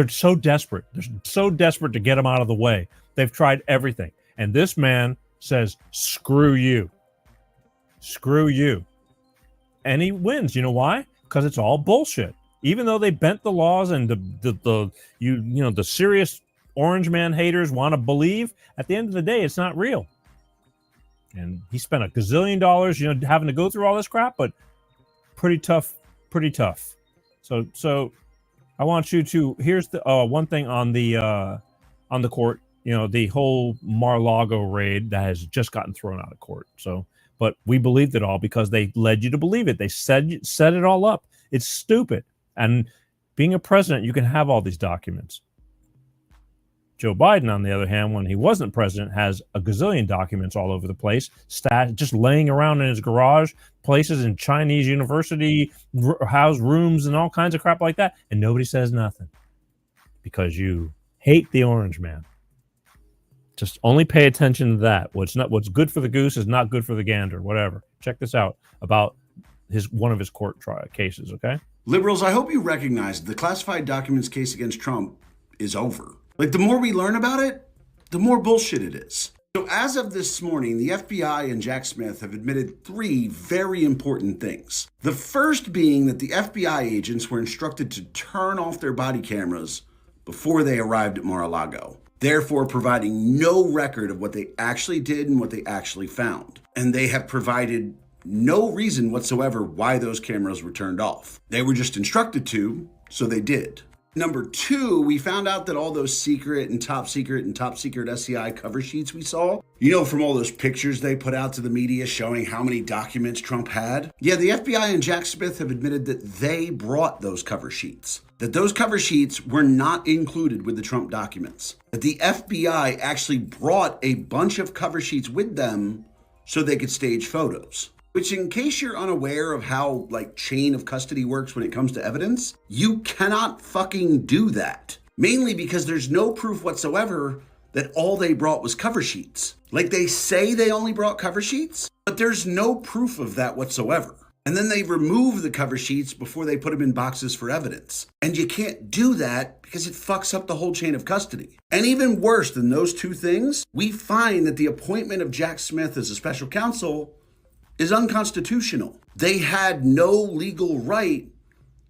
so desperate. They're so desperate to get them out of the way. They've tried everything. And this man says, screw you. Screw you. And he wins. You know why? Because it's all bullshit. Even though they bent the laws and the serious orange man haters want to believe, at the end of the day, it's not real. And he spent $1 gazillion, having to go through all this crap, but pretty tough. So I want you to, here's the one thing on the court, the whole Mar-a-Lago raid that has just gotten thrown out of court. So, but we believed it all because they led you to believe it. They set it all up. It's stupid. And being a president, you can have all these documents. Joe Biden, on the other hand, when he wasn't president, has $1 gazillion documents all over the place, just laying around in his garage, places in Chinese university house rooms and all kinds of crap like that, and nobody says nothing because you hate the orange man. Just only pay attention to that. What's good for the goose is not good for the gander. Whatever. Check this out about one of his court trial cases. Okay. Liberals, I hope you recognize the classified documents case against Trump is over. Like, the more we learn about it, the more bullshit it is. So as of this morning, the FBI and Jack Smith have admitted 3 very important things. The first being that the FBI agents were instructed to turn off their body cameras before they arrived at Mar-a-Lago, therefore providing no record of what they actually did and what they actually found. And they have provided no reason whatsoever why those cameras were turned off. They were just instructed to, so they did. Number 2, we found out that all those secret and top secret SCI cover sheets we saw, from all those pictures they put out to the media showing how many documents Trump had. Yeah, the FBI and Jack Smith have admitted that they brought those cover sheets, that those cover sheets were not included with the Trump documents, that the FBI actually brought a bunch of cover sheets with them so they could stage photos. Which, in case you're unaware of how, chain of custody works when it comes to evidence, you cannot fucking do that. Mainly because there's no proof whatsoever that all they brought was cover sheets. They say they only brought cover sheets, but there's no proof of that whatsoever. And then they remove the cover sheets before they put them in boxes for evidence. And you can't do that because it fucks up the whole chain of custody. And even worse than those 2 things, we find that the appointment of Jack Smith as a special counsel is unconstitutional. They had no legal right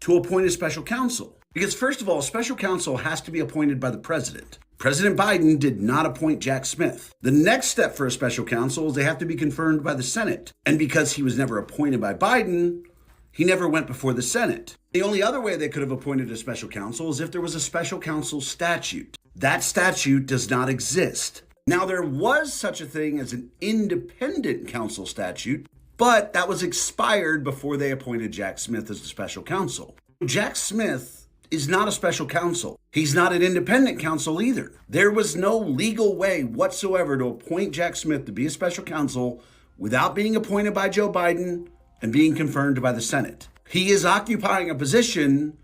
to appoint a special counsel. Because first of all, special counsel has to be appointed by the president. President Biden did not appoint Jack Smith. The next step for a special counsel is they have to be confirmed by the Senate. And because he was never appointed by Biden, he never went before the Senate. The only other way they could have appointed a special counsel is if there was a special counsel statute. That statute does not exist. Now, there was such a thing as an independent counsel statute, but that was expired before they appointed Jack Smith as the special counsel. Jack Smith is not a special counsel. He's not an independent counsel either. There was no legal way whatsoever to appoint Jack Smith to be a special counsel without being appointed by Joe Biden and being confirmed by the Senate. He is occupying a position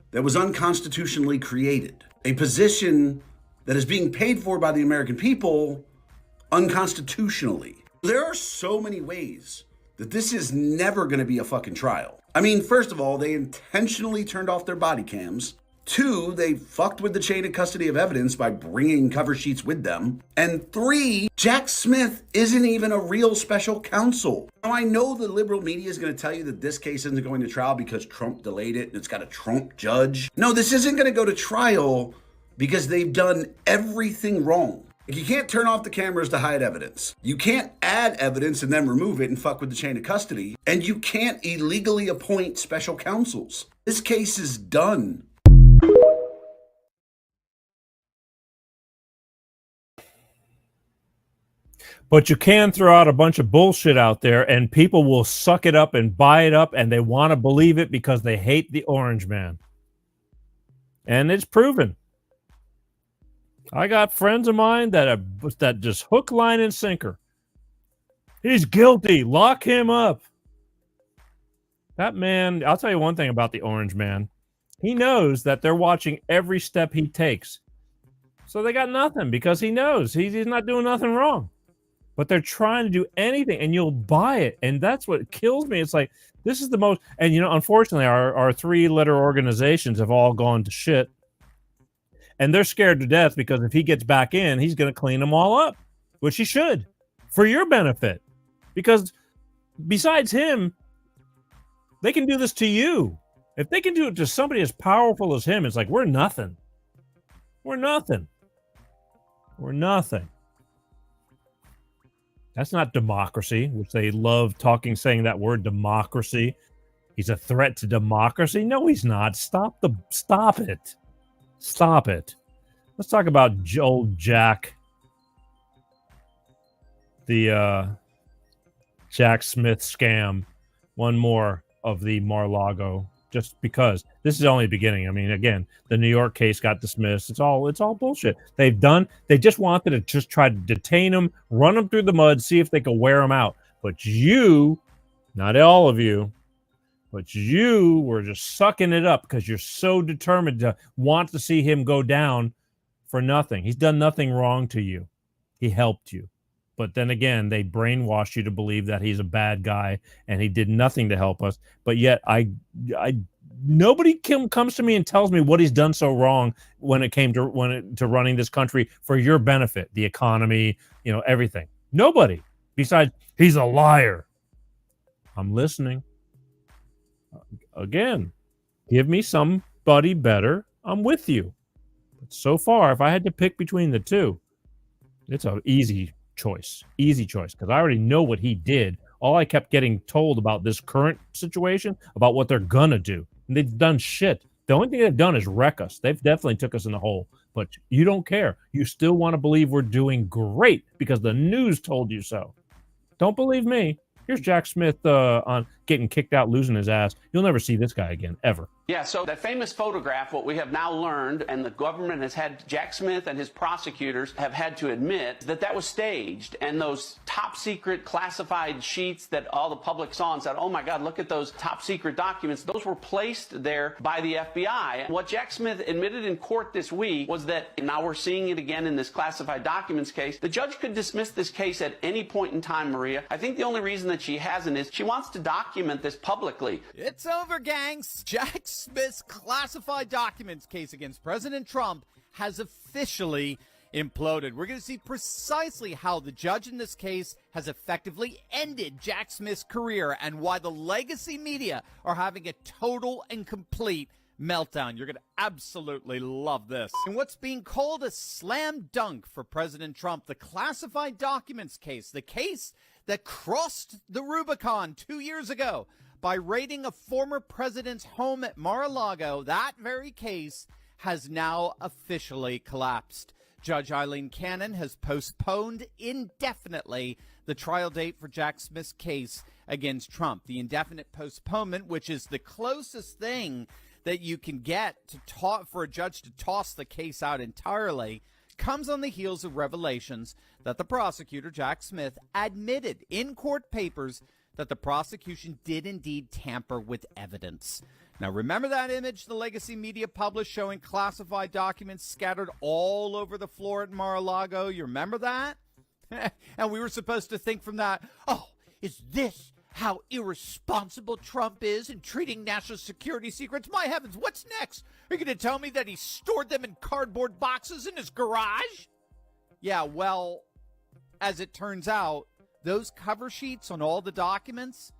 that was unconstitutionally created, a position that is being paid for by the American people unconstitutionally. There are so many ways that this is never going to be a fucking trial. I mean, first of all, they intentionally turned off their body cams. 2, they fucked with the chain of custody of evidence by bringing cover sheets with them. And 3, Jack Smith isn't even a real special counsel. Now, I know the liberal media is going to tell you that this case isn't going to trial because Trump delayed it and it's got a Trump judge. No, this isn't going to go to trial because they've done everything wrong. You can't turn off the cameras to hide evidence. You can't add evidence and then remove it and fuck with the chain of custody. And you can't illegally appoint special counsels. This case is done. But you can throw out a bunch of bullshit out there and people will suck it up and buy it up and they want to believe it because they hate the orange man. And it's proven. I got friends of mine that just hook, line, and sinker. He's guilty. Lock him up. That man, I'll tell you one thing about the orange man. He knows that they're watching every step he takes. So they got nothing because he knows he's not doing nothing wrong. But they're trying to do anything and you'll buy it. And that's what kills me. It's like, this is the most, and unfortunately our 3-letter organizations have all gone to shit. And they're scared to death because if he gets back in, he's going to clean them all up, which he should, for your benefit. Because besides him, they can do this to you. If they can do it to somebody as powerful as him, it's like, we're nothing. We're nothing. We're nothing. That's not democracy, which they love saying that word, democracy. He's a threat to democracy. No, he's not. Stop it. Stop it. Let's talk about old Jack. The Jack Smith scam. One more of the Mar-a-Lago. Just because. This is only the beginning. I mean, again, the New York case got dismissed. It's all bullshit. They just wanted to just try to detain him, run him through the mud, see if they could wear him out. But you, not all of you, but you were just sucking it up because you're so determined to want to see him go down for nothing. He's done nothing wrong to you. He helped you. But then again, they brainwashed you to believe that he's a bad guy and he did nothing to help us. But yet nobody comes to me and tells me what he's done so wrong when it came to running this country for your benefit, the economy, everything. Nobody. Besides, he's a liar. I'm listening. Again, give me somebody better. I'm with you. But so far, if I had to pick between the two, it's an easy choice, because I already know what he did. All I kept getting told about this current situation, about what they're gonna do, and they've done shit. The only thing they've done is wreck us. They've definitely took us in the hole, but you don't care. You still want to believe we're doing great because the news told you so. Don't believe me. Here's Jack Smith on getting kicked out, losing his ass. You'll never see this guy again, ever. Yeah, so that famous photograph, what we have now learned, and the government has had, Jack Smith and his prosecutors have had to admit that was staged. And those top secret classified sheets that all the public saw and said, oh my God, look at those top secret documents, those were placed there by the FBI. And what Jack Smith admitted in court this week was that, and now we're seeing it again in this classified documents case, the judge could dismiss this case at any point in time, Maria. I think the only reason that she hasn't is she wants to document this publicly. It's over, gangs. Jack Smith's classified documents case against President Trump has officially imploded. We're going to see precisely how the judge in this case has effectively ended Jack Smith's career and why the legacy media are having a total and complete meltdown. You're going to absolutely love this. In what's being called a slam dunk for President Trump, the classified documents case, the case that crossed the Rubicon 2 years ago by raiding a former president's home at Mar-a-Lago, that very case has now officially collapsed. Judge Eileen Cannon has postponed indefinitely the trial date for Jack Smith's case against Trump. The indefinite postponement, which is the closest thing that you can get for a judge to toss the case out entirely, comes on the heels of revelations that the prosecutor, Jack Smith, admitted in court papers that the prosecution did indeed tamper with evidence. Now, remember that image the legacy media published showing classified documents scattered all over the floor at Mar-a-Lago? You remember that? And we were supposed to think from that, oh, is this how irresponsible Trump is in treating national security secrets. My heavens, what's next? Are you going to tell me that he stored them in cardboard boxes in his garage? Yeah, well, as it turns out, those cover sheets on all the documents,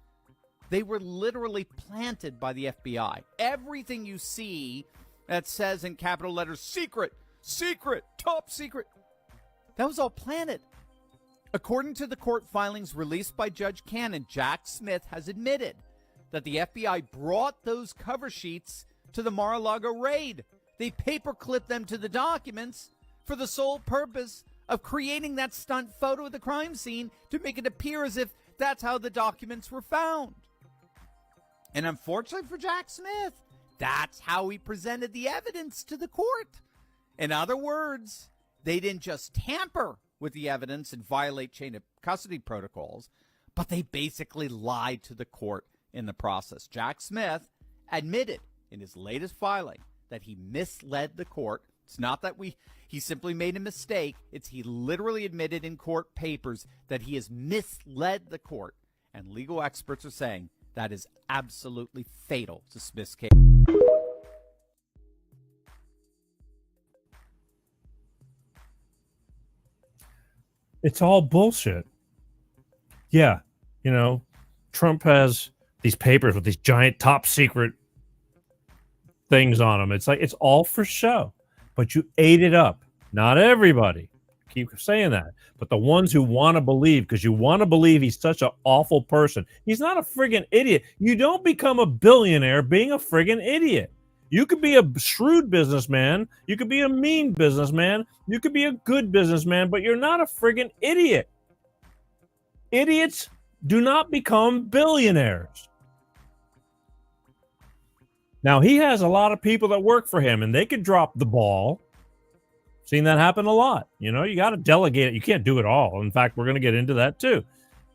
they were literally planted by the FBI. Everything you see that says in capital letters, secret, secret, top secret, that was all planted. According to the court filings released by Judge Cannon, Jack Smith has admitted that the FBI brought those cover sheets to the Mar-a-Lago raid. They paperclipped them to the documents for the sole purpose of creating that stunt photo of the crime scene to make it appear as if that's how the documents were found. And unfortunately for Jack Smith, that's how he presented the evidence to the court. In other words, they didn't just tamper with the evidence and violate chain of custody protocols, but they basically lied to the court in the process. Jack Smith admitted in his latest filing that he misled the court. It's not that he simply made a mistake. It's he literally admitted in court papers that he has misled the court. And legal experts are saying that is absolutely fatal to Smith's case. It's all bullshit. Yeah, Trump has these papers with these giant top secret things on them. It's like it's all for show, but you ate it up. Not everybody. I keep saying that, but the ones who want to believe, because you want to believe he's such an awful person. He's not a friggin' idiot. You don't become a billionaire being a friggin' idiot. You could be a shrewd businessman. You could be a mean businessman. You could be a good businessman, but you're not a friggin' idiot. Idiots do not become billionaires. Now, he has a lot of people that work for him, and they could drop the ball. Seen that happen a lot. You got to delegate it. You can't do it all. In fact, we're going to get into that too.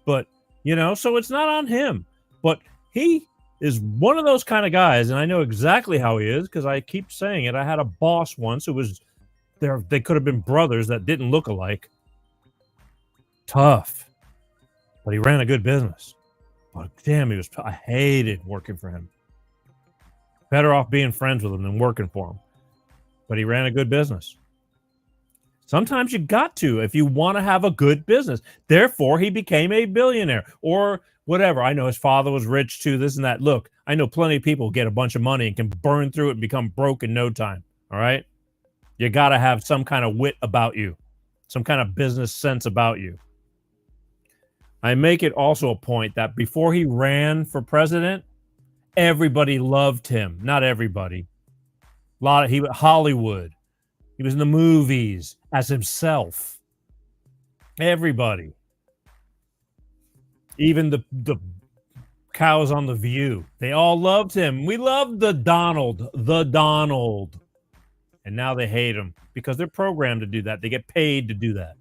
But, so it's not on him. But he is one of those kind of guys, and I know exactly how he is because I keep saying it. I had a boss once who was there. They could have been brothers that didn't look alike. Tough. But he ran a good business. But damn, I hated working for him. Better off being friends with him than working for him. But he ran a good business. Sometimes you got to if you want to have a good business. Therefore, he became a billionaire or whatever. I know his father was rich too, this and that. Look, I know plenty of people get a bunch of money and can burn through it and become broke in no time. All right? You got to have some kind of wit about you, some kind of business sense about you. I make it also a point that before he ran for president, everybody loved him. Not everybody. He was Hollywood. He was in the movies as himself. Everybody. Even the cows on The View. They all loved him. We loved the Donald. And now they hate him because they're programmed to do that. They get paid to do that.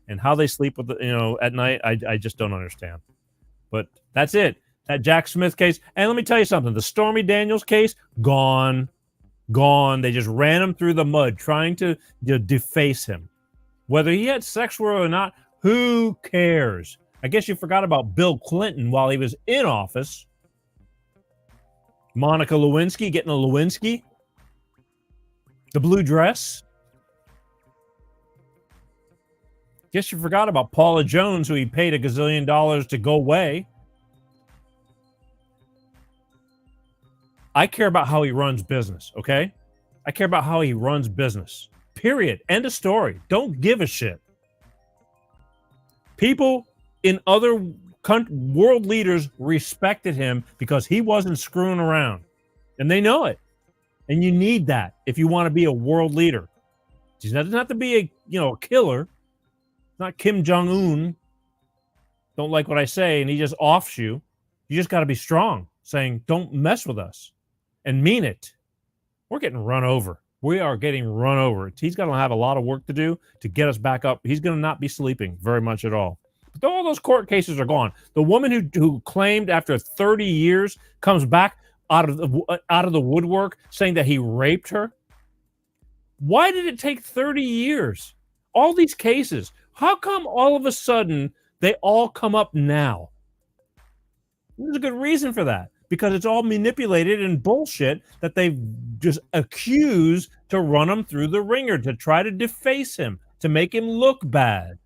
And how they sleep with at night, I just don't understand. But that's it. That Jack Smith case. And let me tell you something. The Stormy Daniels case, gone. They just ran him through the mud trying to deface him. Whether he had sex with her or not, who cares? I guess you forgot about Bill Clinton while he was in office. Monica Lewinsky getting a Lewinsky. The blue dress. Guess you forgot about Paula Jones, who he paid $1 gazillion to go away. I care about how he runs business, okay? I care about how he runs business. Period. End of story. Don't give a shit. People in other world leaders respected him because he wasn't screwing around. And they know it. And you need that if you want to be a world leader. He doesn't have to be a killer. Not Kim Jong-un. Don't like what I say, and he just offs you. You just got to be strong, saying, don't mess with us. And mean it. We're getting run over. We are getting run over. He's going to have a lot of work to do to get us back up. He's going to not be sleeping very much at all. But all those court cases are gone. The woman who claimed after 30 years comes back out of the woodwork saying that he raped her. Why did it take 30 years? All these cases. How come all of a sudden they all come up now? There's a good reason for that, because it's all manipulated and bullshit that they've just accused to run him through the ringer, to try to deface him, to make him look bad.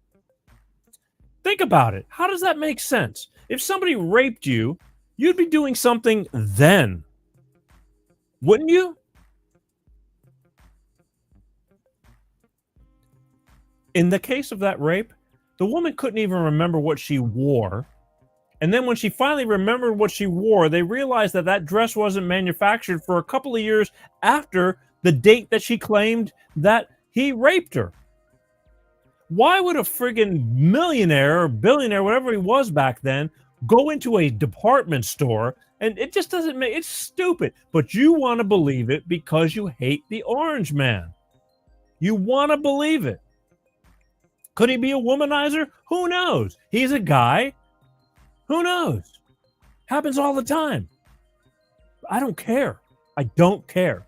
Think about it. How does that make sense? If somebody raped you, you'd be doing something then. Wouldn't you? In the case of that rape, the woman couldn't even remember what she wore. And then when she finally remembered what she wore, they realized that that dress wasn't manufactured for a couple of years after the date that she claimed that he raped her. Why would a friggin' millionaire or billionaire, whatever he was back then, go into a department store? And it just doesn't make, it's stupid. But you want to believe it because you hate the orange man. You want to believe it. Could he be a womanizer? Who knows? He's a guy. Who knows? Happens all the time. I don't care. I don't care.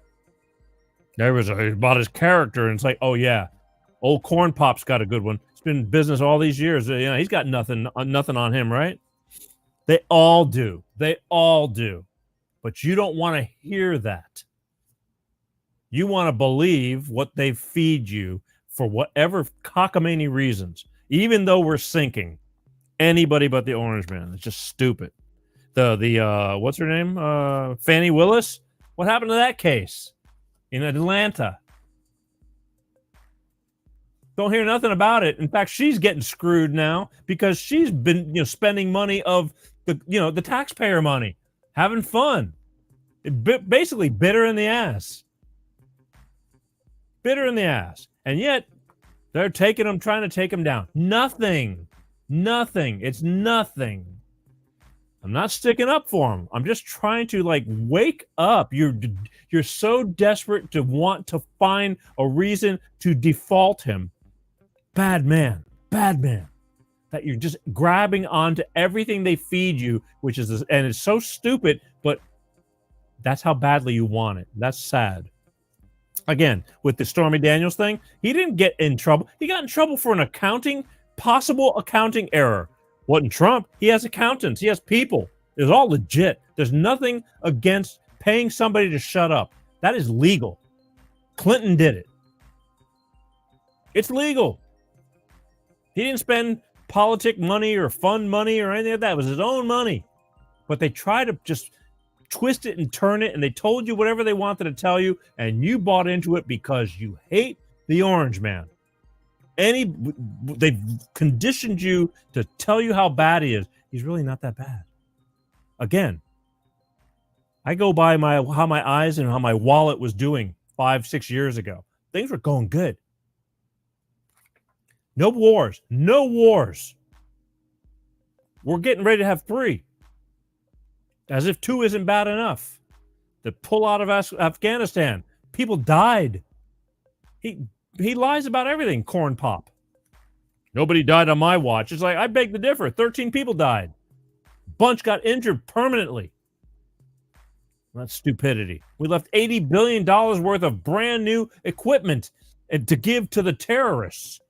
There was about his character, and it's like, oh yeah, old Corn Pop's got a good one. It's been in business all these years. You know, he's got nothing on him, right? They all do. They all do. But you don't want to hear that. You want to believe what they feed you for whatever cockamamie reasons, even though we're sinking. Anybody but the orange man. It's just stupid. The what's her name? Fannie Willis. What happened to that case in Atlanta? Don't hear nothing about it. In fact, she's getting screwed now because she's been, spending money of the taxpayer money, having fun. Basically bit her in the ass. Bit her in the ass. And yet they're trying to take him down. Nothing. It's nothing. I'm not sticking up for him. I'm just trying to wake up. You're so desperate to want to find a reason to default him. Bad man, that you're just grabbing onto everything they feed you, and it's so stupid, but that's how badly you want it. That's sad. Again, with the Stormy Daniels thing, he didn't get in trouble. He got in trouble for an possible accounting error. Wasn't Trump. He has accountants. He has people. It's all legit. There's nothing against paying somebody to shut up. That is legal. Clinton did it. It's legal. He didn't spend politic money or fund money or anything like that. It was his own money. But they try to just twist it and turn it, and they told you whatever they wanted to tell you, and you bought into it because you hate the orange man. They've conditioned you to tell you how bad he is. He's really not that bad. Again, I go by how my eyes and how my wallet was doing 5-6 years ago. Things were going good. No wars. We're getting ready to have 3. As if 2 isn't bad enough. The pull out of Afghanistan. People died. He lies about everything, Corn Pop. Nobody died on my watch. It's like, I beg to differ. 13 people died. Bunch got injured permanently. That's stupidity. We left $80 billion worth of brand new equipment to give to the terrorists.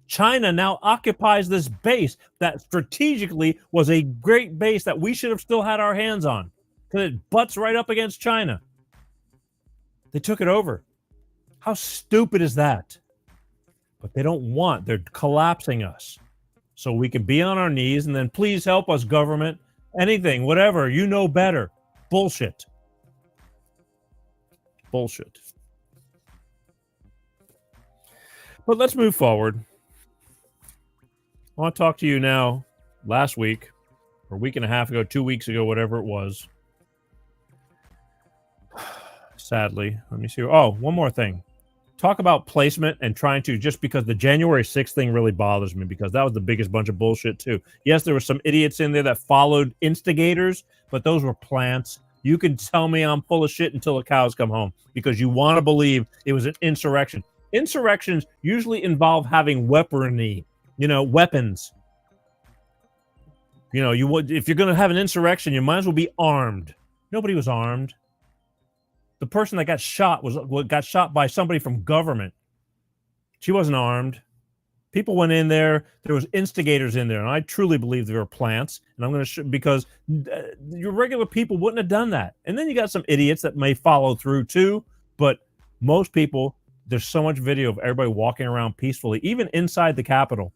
China now occupies this base that strategically was a great base that we should have still had our hands on because it butts right up against China. They took it over. How stupid is that? But they don't want. They're collapsing us so we can be on our knees and then please help us, government. Anything, whatever. You know better. Bullshit. But let's move forward. I want to talk to you now. Last week, or a week and a half ago, 2 weeks ago, whatever it was. Sadly, let me see. Oh, one more thing. Talk about placement and trying to, just because the January 6th thing really bothers me because that was the biggest bunch of bullshit too. Yes, there were some idiots in there that followed instigators, but those were plants. You can tell me I'm full of shit until the cows come home because you want to believe it was an insurrection. Insurrections usually involve having weaponry, weapons. If you're going to have an insurrection, you might as well be armed. Nobody was armed. The person that got shot got shot by somebody from government. She wasn't armed. People went in there. There was instigators in there, and I truly believe there were plants. And I'm going to because your regular people wouldn't have done that. And then you got some idiots that may follow through too. But most people, there's so much video of everybody walking around peacefully, even inside the Capitol.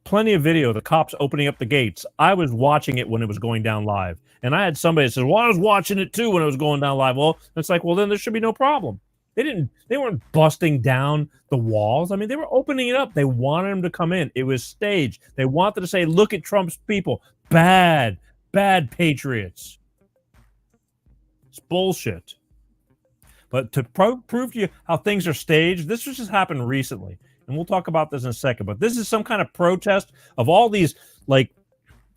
Plenty of video of the cops opening up the gates. I was watching it when it was going down live, and I had somebody that said, "Well, I was watching it too when it was going down live." Well, it's like, well, then there should be no problem. They weren't busting down the walls. I mean, they were opening it up. They wanted them to come in. It was staged. They wanted to say, look at Trump's people. Bad patriots. It's bullshit. But to prove to you how things are staged, this just happened recently. And we'll talk about this in a second. But this is some kind of protest of all these, like,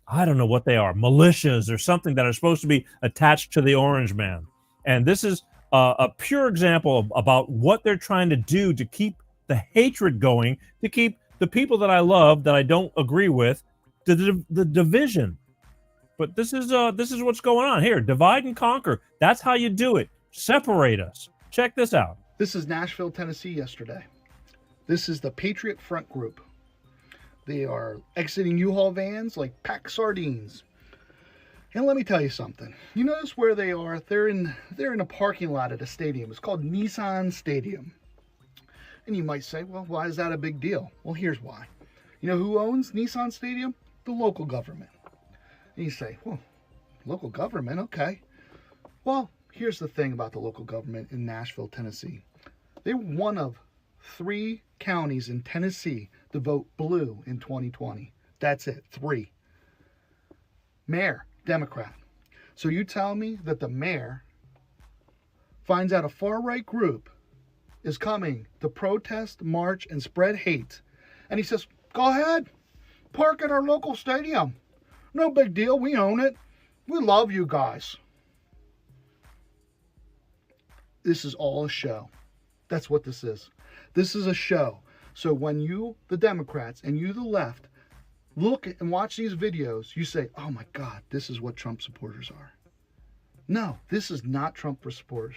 I don't know what they are, militias or something that are supposed to be attached to the Orange Man. And this is a pure example about what they're trying to do to keep the hatred going, to keep the people that I love, that I don't agree with, the division. But this is what's going on here. Divide and conquer. That's how you do it. Separate us. Check this out. This is Nashville, Tennessee yesterday. This is the Patriot Front Group. They are exiting U-Haul vans like packed sardines. And let me tell you something. You notice where they are? They're in a parking lot at a stadium. It's called Nissan Stadium. And you might say, well, why is that a big deal? Well, here's why. You know who owns Nissan Stadium? The local government. And you say, well, local government, okay. Well, here's the thing about the local government in Nashville, Tennessee. They're one of 3 counties in Tennessee to vote blue in 2020. That's it, 3. Mayor, Democrat. So you tell me that the mayor finds out a far-right group is coming to protest, march, and spread hate. And he says, go ahead, park at our local stadium. No big deal, we own it. We love you guys. This is all a show. That's what this is. This is a show. So when you, the Democrats, and you, the left, look and watch these videos, you say, oh my God, this is what Trump supporters are. No, this is not Trump supporters.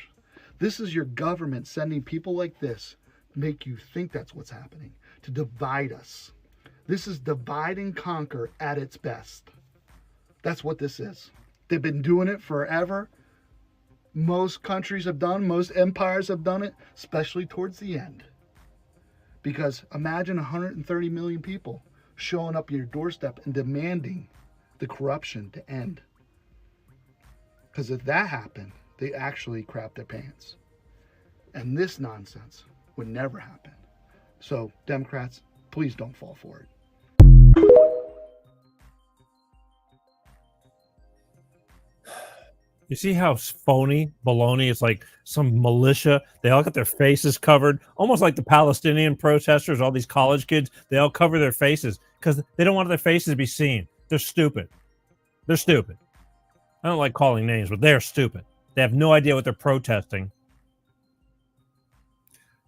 This is your government sending people like this to make you think that's what's happening, to divide us. This is divide and conquer at its best. That's what this is. They've been doing it forever. Most countries have done, most empires have done it, especially towards the end. Because imagine 130 million people showing up at your doorstep and demanding the corruption to end. Because if that happened, they actually crap their pants. And this nonsense would never happen. So, Democrats, please don't fall for it. You see how phony, baloney? It's like some militia. They all got their faces covered, almost like the Palestinian protesters, all these college kids. They all cover their faces because they don't want their faces to be seen. They're stupid. They're stupid. I don't like calling names, but they're stupid. They have no idea what they're protesting.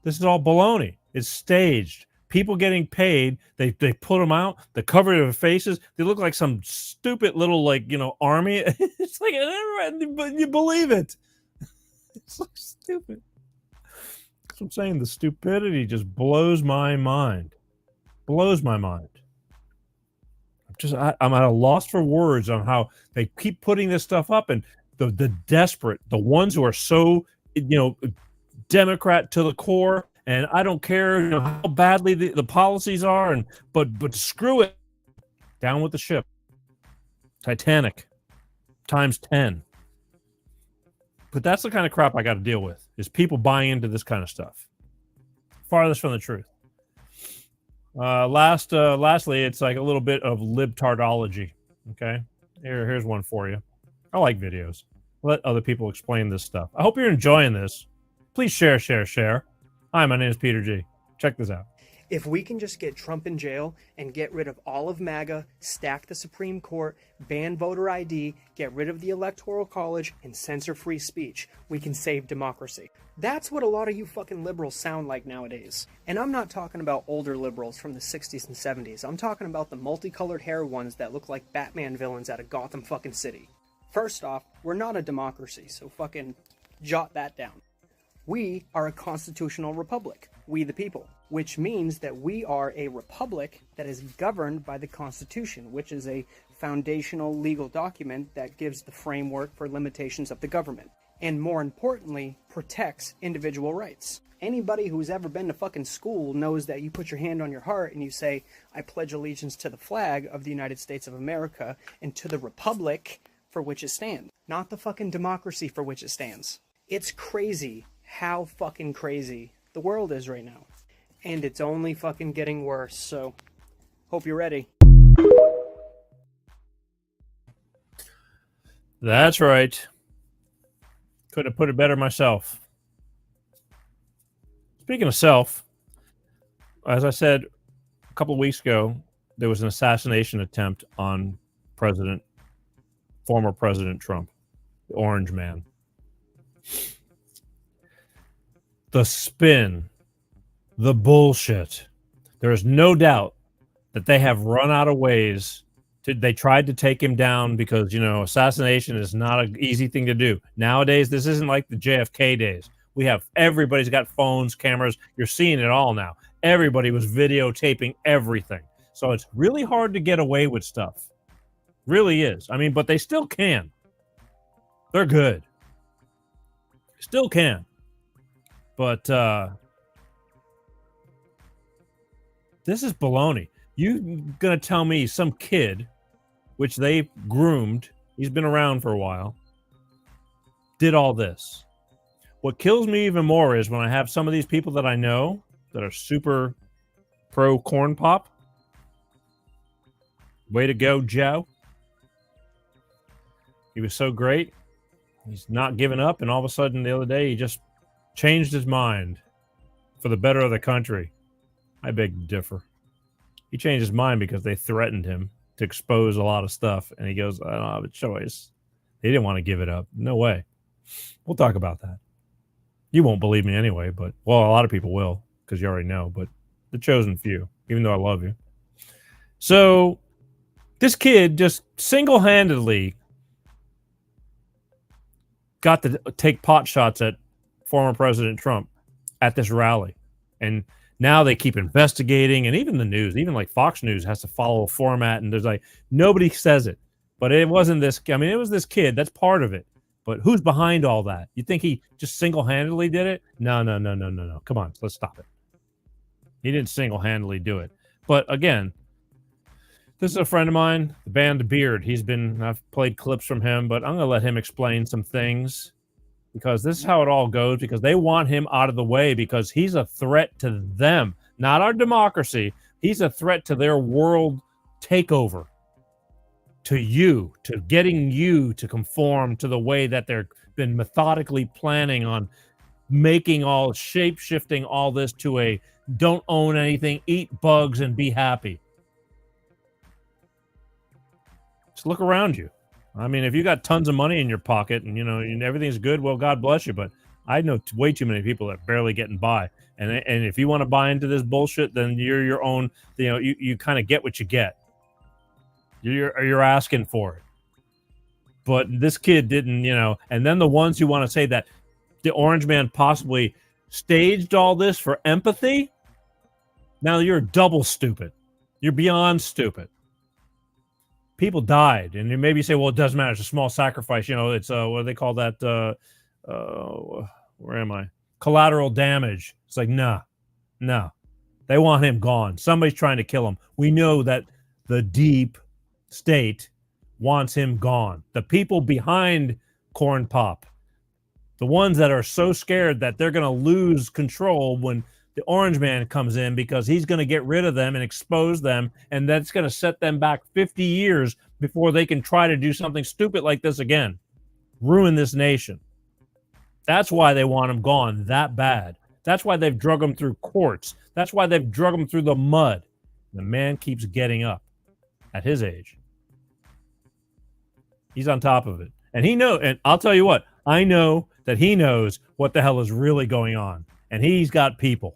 This is all baloney. It's staged. People getting paid. They put them out. They cover their faces. They look like some stupid little, army. It's like, but you believe it. It's like stupid. That's what I'm saying. The stupidity just blows my mind. Blows my mind. I'm at a loss for words on how they keep putting this stuff up, and the desperate, the ones who are so, Democrat to the core. And I don't care how badly the policies are, but screw it. Down with the ship. Titanic. Times 10. But that's the kind of crap I got to deal with, is people buying into this kind of stuff. Farthest from the truth. Lastly, it's like a little bit of libtardology. Okay? Here's one for you. I like videos. Let other people explain this stuff. I hope you're enjoying this. Please share. Hi, my name is Peter G. Check this out. If we can just get Trump in jail and get rid of all of MAGA, stack the Supreme Court, ban voter ID, get rid of the Electoral College, and censor free speech, we can save democracy. That's what a lot of you fucking liberals sound like nowadays. And I'm not talking about older liberals from the 60s and 70s. I'm talking about the multicolored hair ones that look like Batman villains out of Gotham fucking City. First off, we're not a democracy, so fucking jot that down. We are a constitutional republic. We the people. which means that we are a republic that is governed by the Constitution, which is a foundational legal document that gives the framework for limitations of the government, and more importantly, protects individual rights. Anybody who's ever been to fucking school knows that you put your hand on your heart and you say, I pledge allegiance to the flag of the United States of America and to the republic for which it stands, not the fucking democracy for which it stands. It's crazy how fucking crazy the world is right now. And it's only fucking getting worse, so hope you're ready. That's right. Could have put it better myself. Speaking of self, as I said a couple of weeks ago, there was an assassination attempt on former President Trump, the Orange Man. The spin, the bullshit. There is no doubt that they have run out of ways. They tried to take him down because, assassination is not an easy thing to do. Nowadays, this isn't like the JFK days. Everybody's got phones, cameras. You're seeing it all now. Everybody was videotaping everything. So it's really hard to get away with stuff. Really is. But they still can. They're good. Still can. But this is baloney. You gonna tell me some kid, which they groomed, he's been around for a while, did all this? What kills me even more is when I have some of these people that I know that are super pro corn pop. Way to go, Joe. He was so great. He's not giving up, and all of a sudden the other day he just changed his mind for the better of the country. I beg to differ. He changed his mind because they threatened him to expose a lot of stuff, and he goes, I don't have a choice. They didn't want to give it up. No way. We'll talk about that. You won't believe me anyway, but, well, a lot of people will because you already know, but the chosen few, even though I love you. So this kid just single-handedly got to take pot shots at former President Trump at this rally. And now they keep investigating, and even the news, even like Fox News has to follow a format, and there's like, nobody says it. But it wasn't this, it was this kid. That's part of it. But who's behind all that? You think he just single-handedly did it? No. Come on, let's stop it. He didn't single-handedly do it. But again, this is a friend of mine, the band Beard. I've played clips from him, but I'm going to let him explain some things because this is how it all goes, because they want him out of the way because he's a threat to them, not our democracy. He's a threat to their world takeover, to you, to getting you to conform to the way that they've been methodically planning on making all shape-shifting all this to a don't own anything, eat bugs, and be happy. Just look around you. If you got tons of money in your pocket and, and everything's good, well, God bless you. But I know way too many people that are barely getting by. And if you want to buy into this bullshit, then you're your own, you kind of get what you get. You're asking for it. But this kid didn't, and then the ones who want to say that the Orange Man possibly staged all this for empathy, now you're double stupid. You're beyond stupid. People died, and you maybe say, well, it doesn't matter. It's a small sacrifice. It's, what do they call that? Where am I? Collateral damage. It's like, no. They want him gone. Somebody's trying to kill him. We know that the deep state wants him gone. The people behind Corn Pop, the ones that are so scared that they're going to lose control when the Orange Man comes in, because he's going to get rid of them and expose them, and that's going to set them back 50 years before they can try to do something stupid like this again. Ruin this nation. That's why they want him gone that bad. That's why they've drug him through courts. That's why they've drug him through the mud. The man keeps getting up at his age. He's on top of it. And and I'll tell you what, I know that he knows what the hell is really going on. And he's got people.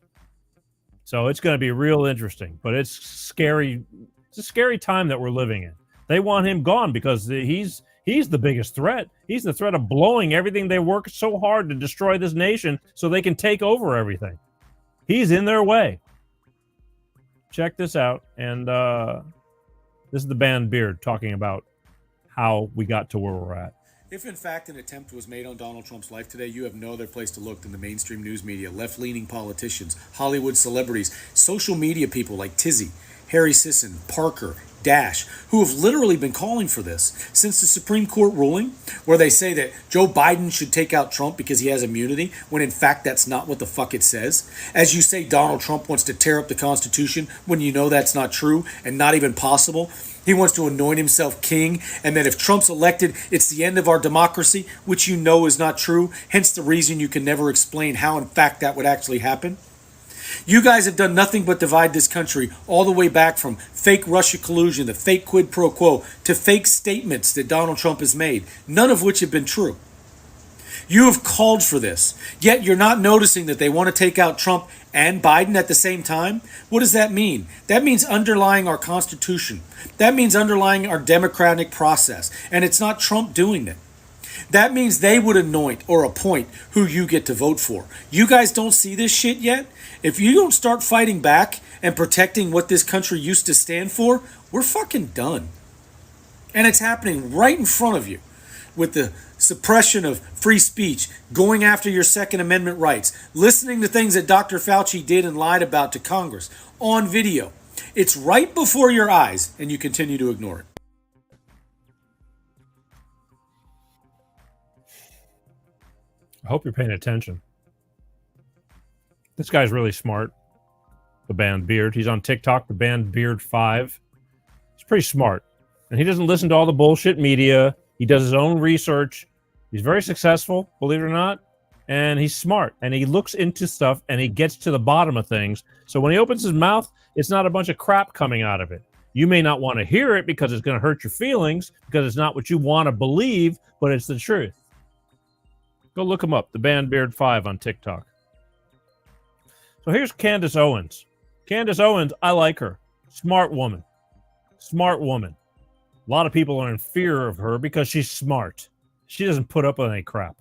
So it's going to be real interesting. But it's scary. It's a scary time that we're living in. They want him gone because he's the biggest threat. He's the threat of blowing everything they work so hard to destroy this nation so they can take over everything. He's in their way. check this out. And this is the band Beard talking about how we got to where we're at. If in fact an attempt was made on Donald Trump's life today, you have no other place to look than the mainstream news media, left-leaning politicians, Hollywood celebrities, social media people like Tizzy, Harry Sisson, Parker, Dash, who have literally been calling for this since the Supreme Court ruling, where they say that Joe Biden should take out Trump because he has immunity, when in fact that's not what the fuck it says. As you say, Donald Trump wants to tear up the Constitution when you know that's not true and not even possible. He wants to anoint himself king, and that if Trump's elected, it's the end of our democracy, which you know is not true, hence the reason you can never explain how in fact that would actually happen. You guys have done nothing but divide this country all the way back from fake Russia collusion, the fake quid pro quo, to fake statements that Donald Trump has made, none of which have been true. You have called for this, yet you're not noticing that they want to take out Trump and Biden at the same time? What does that mean? That means underlying our Constitution. That means underlying our democratic process, and it's not Trump doing it. That means they would anoint or appoint who you get to vote for. You guys don't see this shit yet? If you don't start fighting back and protecting what this country used to stand for, we're fucking done. And it's happening right in front of you with the suppression of free speech, going after your Second Amendment rights, listening to things that Dr. Fauci did and lied about to Congress on video. It's right before your eyes, and you continue to ignore it. I hope you're paying attention. This guy's really smart. The band Beard. He's on TikTok, the band Beard 5. He's pretty smart. And he doesn't listen to all the bullshit media. He does his own research. He's very successful, believe it or not. And he's smart. And he looks into stuff and he gets to the bottom of things. So when he opens his mouth, it's not a bunch of crap coming out of it. You may not want to hear it because it's going to hurt your feelings, because it's not what you want to believe, but it's the truth. Go look him up, the band Beard 5 on TikTok. So here's Candace Owens. Candace Owens, I like her. Smart woman. Smart woman. A lot of people are in fear of her because she's smart. She doesn't put up with any crap.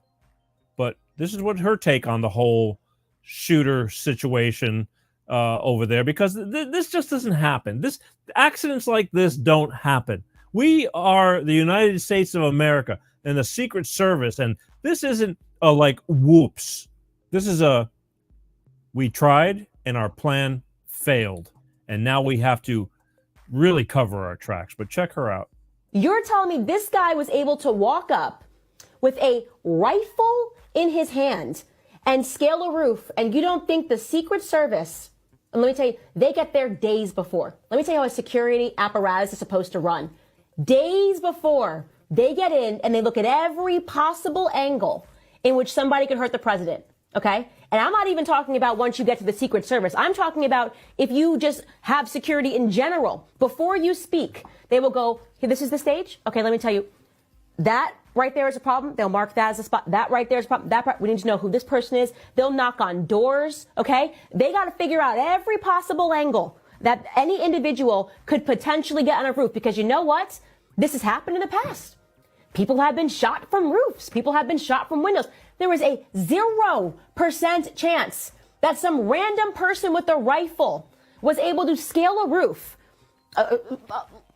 But this is what her take on the whole shooter situation over there, because this just doesn't happen. Accidents like this don't happen. We are the United States of America and the Secret Service, and this isn't a like whoops. This is a we tried and our plan failed, and now we have to really cover our tracks. But check her out. You're telling me this guy was able to walk up with a rifle in his hand and scale a roof, and you don't think the Secret Service, and let me tell you, they get there days before. Let me tell you how a security apparatus is supposed to run. Days before, they get in and they look at every possible angle in which somebody could hurt the president, okay? And I'm not even talking about once you get to the Secret Service. I'm talking about if you just have security in general. Before you speak, they will go, hey, this is the stage? Okay, let me tell you, that right there is a problem. They'll mark that as a spot. That right there is a problem. We need to know who this person is. They'll knock on doors, okay? They got to figure out every possible angle that any individual could potentially get on a roof, because you know what? This has happened in the past. People have been shot from roofs. People have been shot from windows. There is a 0% chance that some random person with a rifle was able to scale a roof,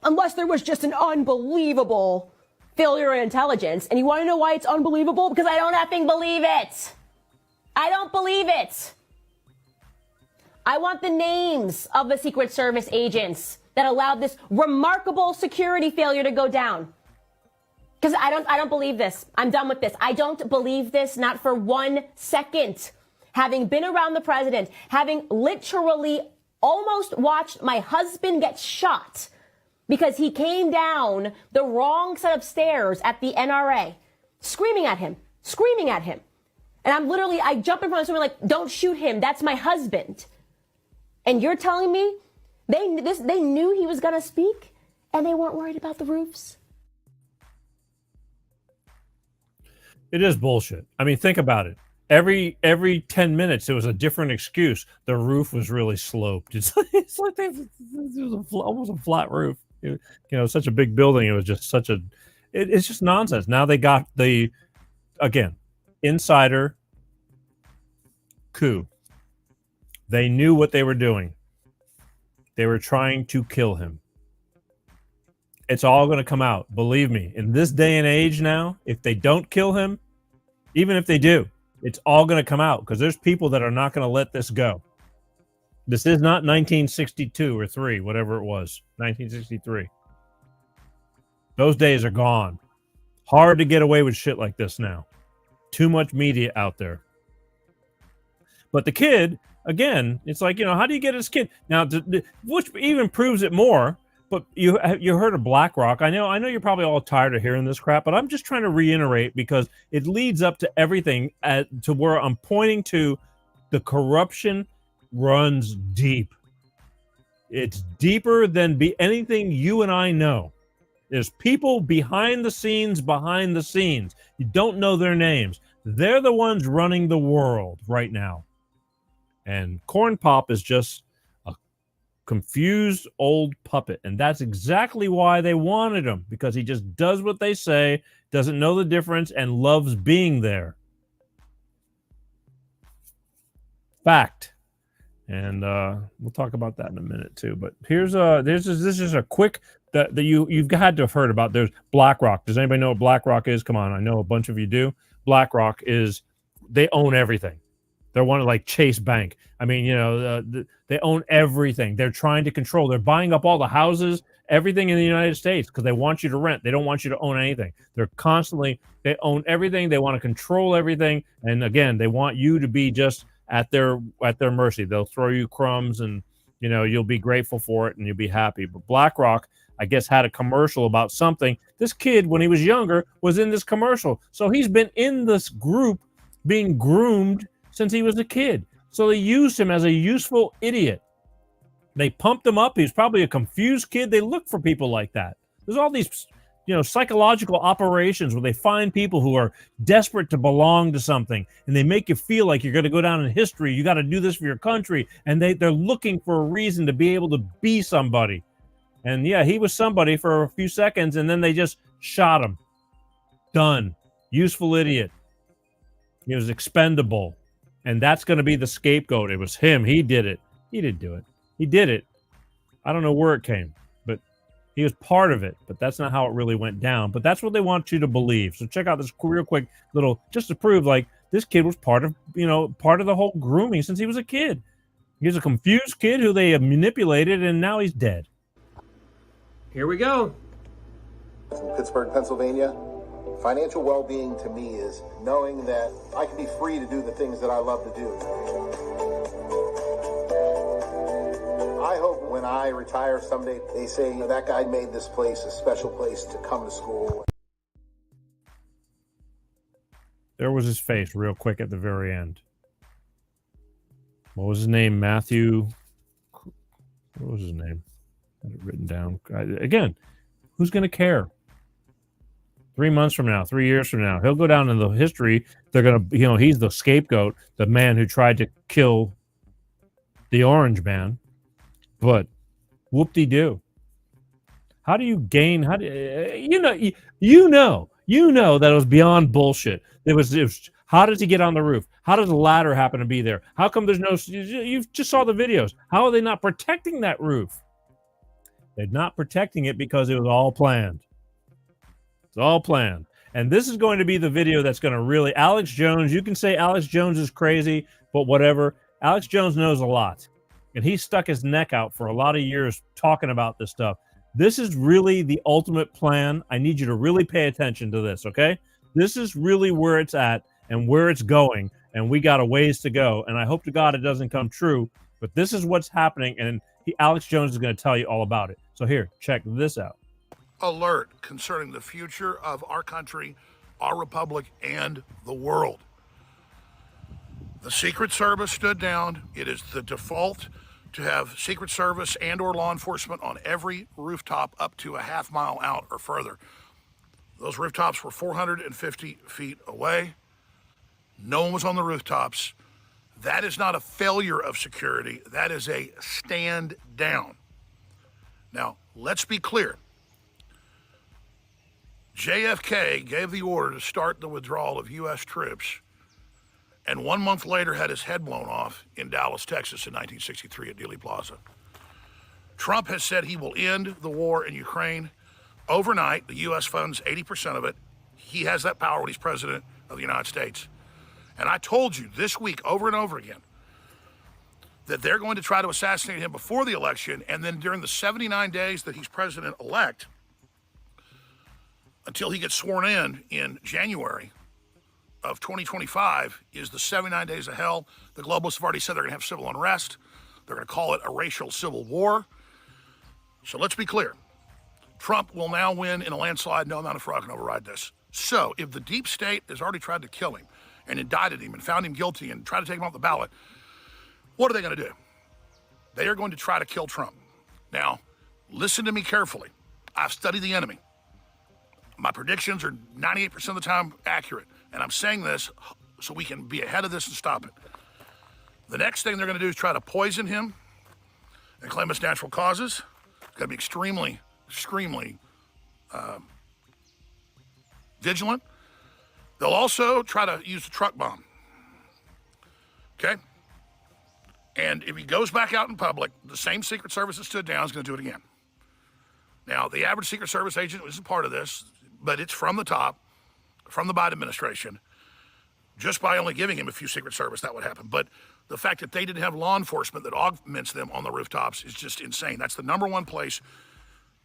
unless there was just an unbelievable failure in intelligence. And you want to know why it's unbelievable? Because I don't effing believe it. I don't believe it. I want the names of the Secret Service agents that allowed this remarkable security failure to go down. Because I don't believe this. I'm done with this. I don't believe this, not for 1 second. Having been around the president, having literally almost watched my husband get shot because he came down the wrong set of stairs at the NRA, screaming at him. And I jump in front of someone like, don't shoot him. That's my husband. And you're telling me they knew he was going to speak and they weren't worried about the roofs? It is bullshit. I mean, think about it. Every 10 minutes, there was a different excuse. The roof was really sloped. It's like it was almost a flat roof. Such a big building. It was just it's just nonsense. Now they got again, insider coup. They knew what they were doing. They were trying to kill him. It's all going to come out. Believe me, in this day and age now, if they don't kill him, even if they do, it's all going to come out because there's people that are not going to let this go. This is not 1962 or 3, whatever it was, 1963. Those days are gone. Hard to get away with shit like this now. Too much media out there. But the kid, again, it's like, how do you get his kid? Now, which even proves it more, but you heard of BlackRock. I know you're probably all tired of hearing this crap, but I'm just trying to reiterate because it leads up to everything to where I'm pointing to the corruption runs deep. It's deeper than anything you and I know. There's people behind the scenes. You don't know their names. They're the ones running the world right now. And Corn Pop is just a confused old puppet. And that's exactly why they wanted him, because he just does what they say, doesn't know the difference, and loves being there. Fact. And we'll talk about that in a minute too. But this is a quick that you've had to have heard about. There's BlackRock. Does anybody know what BlackRock is? Come on, I know a bunch of you do. BlackRock they own everything. They're one of like Chase Bank. I mean, they own everything. They're trying to control. They're buying up all the houses, everything in the United States because they want you to rent. They don't want you to own anything. They own everything. They want to control everything. And again, they want you to be just at their mercy. They'll throw you crumbs and you'll be grateful for it and you'll be happy. But BlackRock, I guess, had a commercial about something. This kid, when he was younger, was in this commercial. So he's been in this group being groomed since he was a kid. So they used him as a useful idiot. They pumped him up. He's probably a confused kid. They look for people like that. There's all these psychological operations where they find people who are desperate to belong to something, and they make you feel like you're going to go down in history. You got to do this for your country, and they're looking for a reason to be able to be somebody. And yeah, he was somebody for a few seconds, and then they just shot him. Done. Useful idiot. He was expendable, and that's going to be the scapegoat. It was him. He did it. He didn't do it. He did it. I don't know where it came. He was part of it, but that's not how it really went down. But that's what they want you to believe. So check out this real quick little, just to prove like this kid was part of the whole grooming since he was a kid. He was a confused kid who they manipulated, and now he's dead. Here we go. From Pittsburgh, Pennsylvania. Financial well-being to me is knowing that I can be free to do the things that I love to do. I hope when I retire someday, they say that guy made this place a special place to come to school. There was his face real quick at the very end. What was his name? Matthew. What was his name? I had it written down. Again, who's going to care? 3 months from now, 3 years from now, he'll go down in the history. They're going to, he's the scapegoat, the man who tried to kill the orange man. But whoop-de-doo. How do you gain? How do you know that it was beyond bullshit? It was. How does he get on the roof? How does the ladder happen to be there? How come there's no? You just saw the videos. How are they not protecting that roof? They're not protecting it because it was all planned. It's all planned. And this is going to be the video that's going to really Alex Jones. You can say Alex Jones is crazy, but whatever. Alex Jones knows a lot. And he stuck his neck out for a lot of years talking about this stuff. This is really the ultimate plan. I need you to really pay attention to this, okay? This is really where it's at and where it's going, and we got a ways to go. And I hope to God it doesn't come true, but this is what's happening, and Alex Jones is going to tell you all about it. So here, check this out. Alert concerning the future of our country, our republic, and the world. The Secret Service stood down. It is the default to have Secret Service and or law enforcement on every rooftop up to a half mile out or further. Those rooftops were 450 feet away. No one was on the rooftops. That is not a failure of security. That is a stand down. Now, let's be clear. JFK gave the order to start the withdrawal of U.S. troops, and 1 month later had his head blown off in Dallas, Texas in 1963 at Dealey Plaza. Trump has said he will end the war in Ukraine overnight. The U.S. funds 80% of it. He has that power when he's president of the United States. And I told you this week over and over again that they're going to try to assassinate him before the election, and then during the 79 days that he's president-elect, until he gets sworn in January of 2025, is the 79 days of hell. The globalists have already said they're going to have civil unrest. They're going to call it a racial civil war. So let's be clear. Trump will now win in a landslide. No amount of fraud can override this. So if the deep state has already tried to kill him and indicted him and found him guilty and tried to take him off the ballot, what are they going to do? They are going to try to kill Trump. Now, listen to me carefully. I've studied the enemy. My predictions are 98% of the time accurate. And I'm saying this so we can be ahead of this and stop it. The next thing they're going to do is try to poison him and claim it's natural causes. It's going to be extremely vigilant. They'll also try to use the truck bomb. Okay? And if he goes back out in public, the same Secret Service that stood down is going to do it again. Now, the average Secret Service agent isn't part of this, but it's from the top, from the Biden administration. Just by only giving him a few Secret Service, that would happen. But the fact that they didn't have law enforcement that augments them on the rooftops is just insane. That's the number one place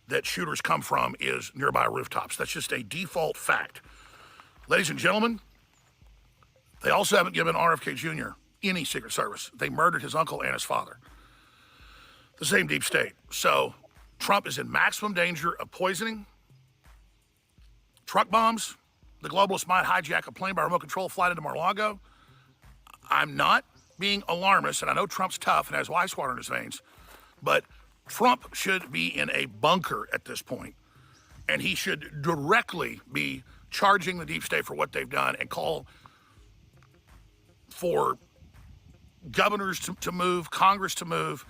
that shooters come from, is nearby rooftops. That's just a default fact. Ladies and gentlemen, they also haven't given RFK Jr. any Secret Service. They murdered his uncle and his father. The same deep state. So Trump is in maximum danger of poisoning, truck bombs. The globalists might hijack a plane by remote control, flight into Mar-a-Lago. I'm not being alarmist, and I know Trump's tough and has ice water in his veins, but Trump should be in a bunker at this point, and he should directly be charging the deep state for what they've done and call for governors to move, Congress to move,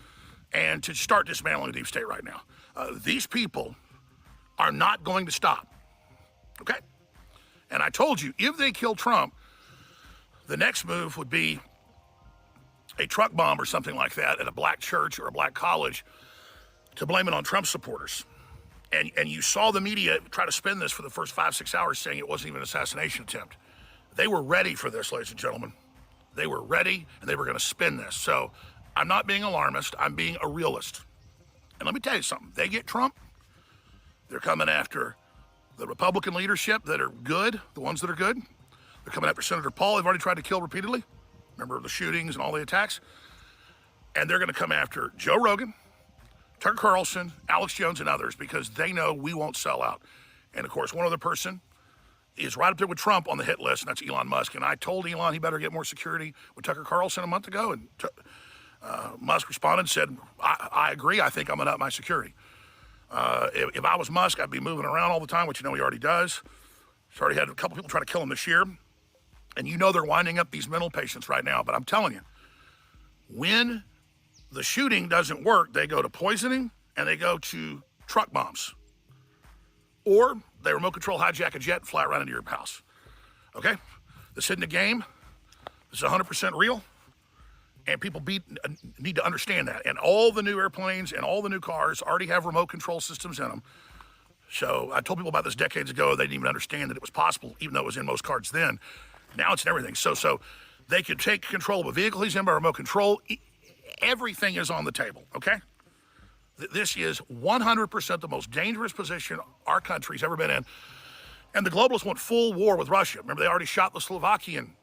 and to start dismantling the deep state right now. These people are not going to stop, okay? And I told you, if they kill Trump, the next move would be a truck bomb or something like that at a black church or a black college to blame it on Trump supporters. And you saw the media try to spin this for the first 5-6 hours, saying it wasn't even an assassination attempt. They were ready for this, ladies and gentlemen. They were ready, and they were going to spin this. So I'm not being alarmist. I'm being a realist. And let me tell you something. They get Trump, they're coming after the Republican leadership that are good, the ones that are good. They're coming after Senator Paul, they've already tried to kill repeatedly. Remember the shootings and all the attacks? And they're going to come after Joe Rogan, Tucker Carlson, Alex Jones, and others, because they know we won't sell out. And of course, one other person is right up there with Trump on the hit list, and that's Elon Musk. And I told Elon he better get more security with Tucker Carlson a month ago, and Musk responded and said, I agree, I think I'm going to up my security. If I was Musk, I'd be moving around all the time, which you know he already does. He's already had a couple people try to kill him this year. And you know they're winding up these mental patients right now. But I'm telling you, when the shooting doesn't work, they go to poisoning and they go to truck bombs. Or they remote control hijack a jet and fly right into your house. Okay? This isn't a game. This is 100% real. And people need to understand that. And all the new airplanes and all the new cars already have remote control systems in them. So I told people about this decades ago. They didn't even understand that it was possible, even though it was in most cars then. Now it's in everything. So they could take control of a vehicle he's in by remote control. Everything is on the table, okay? This is 100% the most dangerous position our country's ever been in. And the globalists want full war with Russia. Remember, they already shot the Slovakian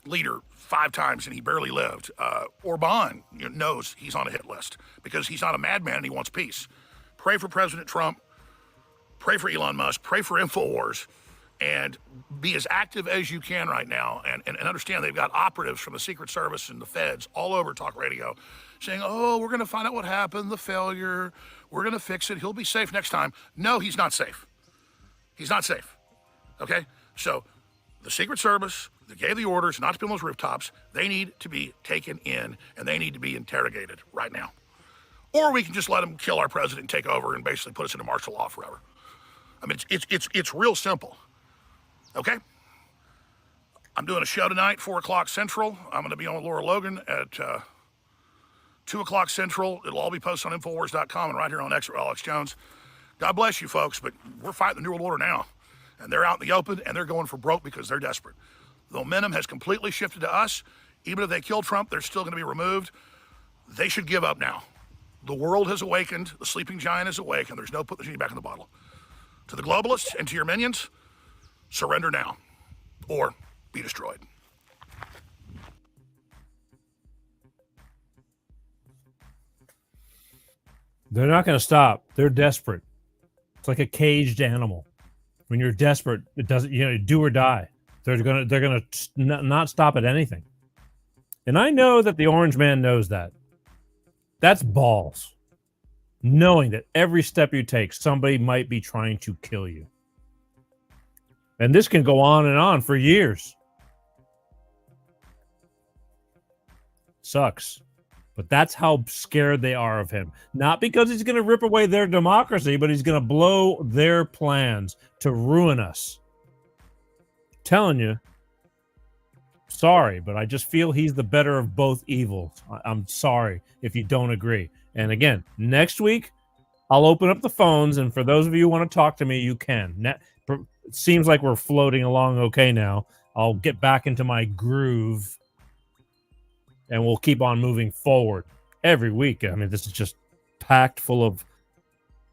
leader 5 times and he barely lived. Orban knows he's on a hit list because he's not a madman and he wants peace. Pray for President Trump. Pray for Elon Musk. Pray for InfoWars. And be as active as you can right now. And understand they've got operatives from the Secret Service and the feds all over talk radio saying, oh, we're going to find out what happened, the failure. We're going to fix it. He'll be safe next time. No, he's not safe. He's not safe. Okay? So the Secret Service that gave the orders not to be on those rooftops, they need to be taken in and they need to be interrogated right now. Or we can just let them kill our president and take over and basically put us into martial law forever. I mean, it's real simple. Okay? I'm doing a show tonight, 4 o'clock Central. I'm going to be on with Laura Logan at 2 o'clock Central. It'll all be posted on Infowars.com and right here on X or Alex Jones. God bless you, folks, but we're fighting the New World Order now. And they're out in the open, and they're going for broke because they're desperate. The momentum has completely shifted to us. Even if they kill Trump, they're still going to be removed. They should give up now. The world has awakened. The sleeping giant is awake, and there's no putting the genie back in the bottle. To the globalists and to your minions, surrender now or be destroyed. They're not going to stop. They're desperate. It's like a caged animal. When you're desperate, it doesn't, do or die. They're gonna not stop at anything. And I know that the Orange Man knows that. That's balls. Knowing that every step you take, somebody might be trying to kill you. And this can go on and on for years. Sucks. But that's how scared they are of him. Not because he's going to rip away their democracy, but he's going to blow their plans to ruin us. I'm telling you, sorry, but I just feel he's the better of both evils. I'm sorry if you don't agree. And again, next week, I'll open up the phones, and for those of you who want to talk to me, you can. It seems like we're floating along okay now. I'll get back into my groove. And we'll keep on moving forward every week. I mean, this is just packed full of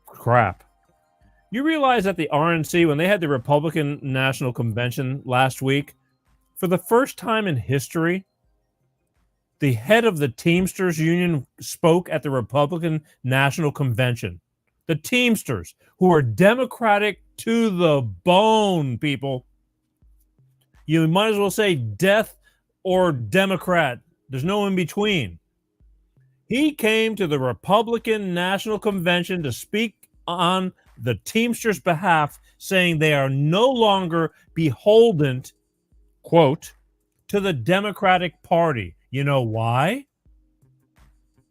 crap. You realize that the RNC, when they had the Republican National Convention last week, for the first time in history, the head of the Teamsters Union spoke at the Republican National Convention. The Teamsters, who are Democratic to the bone, people. You might as well say death or Democrat. There's no in between. He came to the Republican National Convention to speak on the Teamsters' behalf, saying they are no longer beholden, quote, to the Democratic Party. You know why?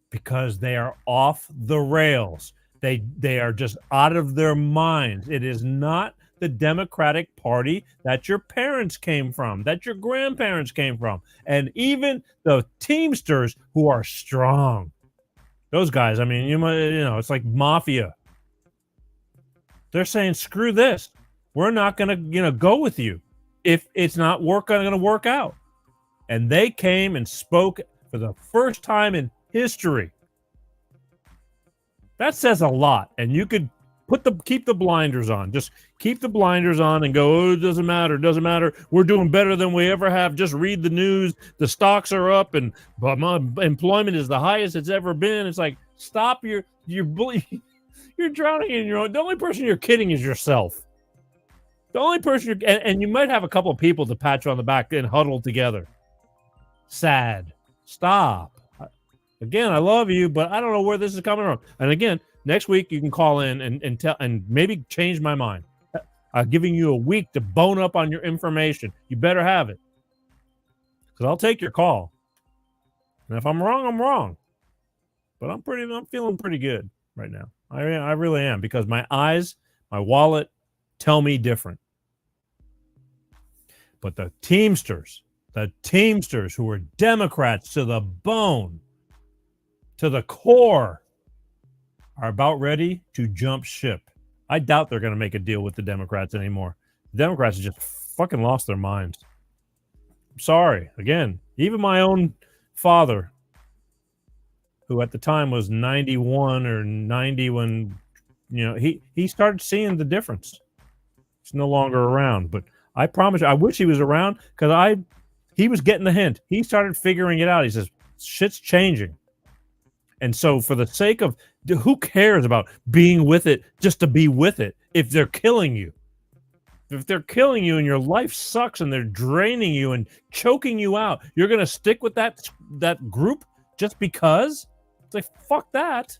Because they are off the rails. They are just out of their minds. It is not the Democratic Party that your parents came from, that your grandparents came from, and even the Teamsters who are strong. Those guys, I mean, it's like mafia. They're saying, screw this. We're not going to go with you if it's not going to work out. And they came and spoke for the first time in history. That says a lot, and you could keep the blinders on. Just keep the blinders on and go, oh, it doesn't matter. We're doing better than we ever have. Just read the news. The stocks are up and my employment is the highest it's ever been. It's like, stop you're drowning in your own. The only person you're kidding is yourself. The only person and you might have a couple of people to pat you on the back and huddle together. Sad. Stop. Again, I love you, but I don't know where this is coming from. And again, next week you can call in and tell and maybe change my mind. I'm giving you a week to bone up on your information. You better have it. Because I'll take your call. And if I'm wrong, I'm wrong. But I'm feeling pretty good right now. I really am, because my eyes, my wallet tell me different. But the Teamsters who are Democrats to the bone, to the core, are about ready to jump ship. I doubt they're going to make a deal with the Democrats anymore. The Democrats have just fucking lost their minds. I'm sorry. Again, even my own father, who at the time was 91 or 90 when, he started seeing the difference. He's no longer around, but I promise you, I wish he was around, because he was getting the hint. He started figuring it out. He says, shit's changing. And so for the sake of, who cares about being with it just to be with it if they're killing you? If they're killing you and your life sucks and they're draining you and choking you out, you're going to stick with that group just because? It's like, fuck that.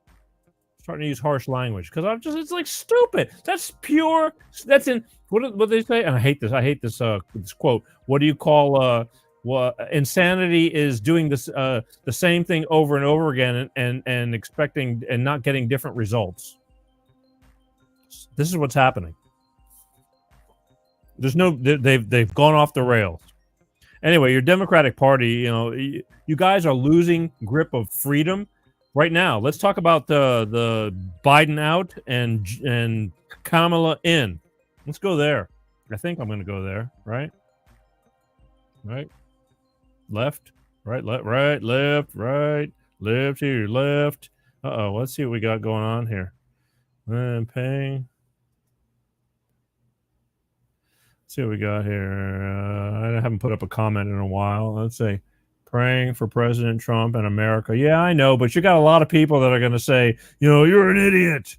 I'm starting to use harsh language because it's like stupid. That's pure. That's in, what they say? And I hate this quote. What do you call, insanity is doing this the same thing over and over again and expecting and not getting different results. This is what's happening. They've gone off the rails. Anyway, your Democratic Party, you guys are losing grip of freedom right now. Let's talk about the Biden out and Kamala in. Let's go there. I think I'm going to go there. Right, left, right, left, here, left. Let's see what we got going on here. And paying. Let's see what we got here. I haven't put up a comment in a while. Let's say praying for President Trump and America. Yeah, I know, but you got a lot of people that are going to say, you're an idiot.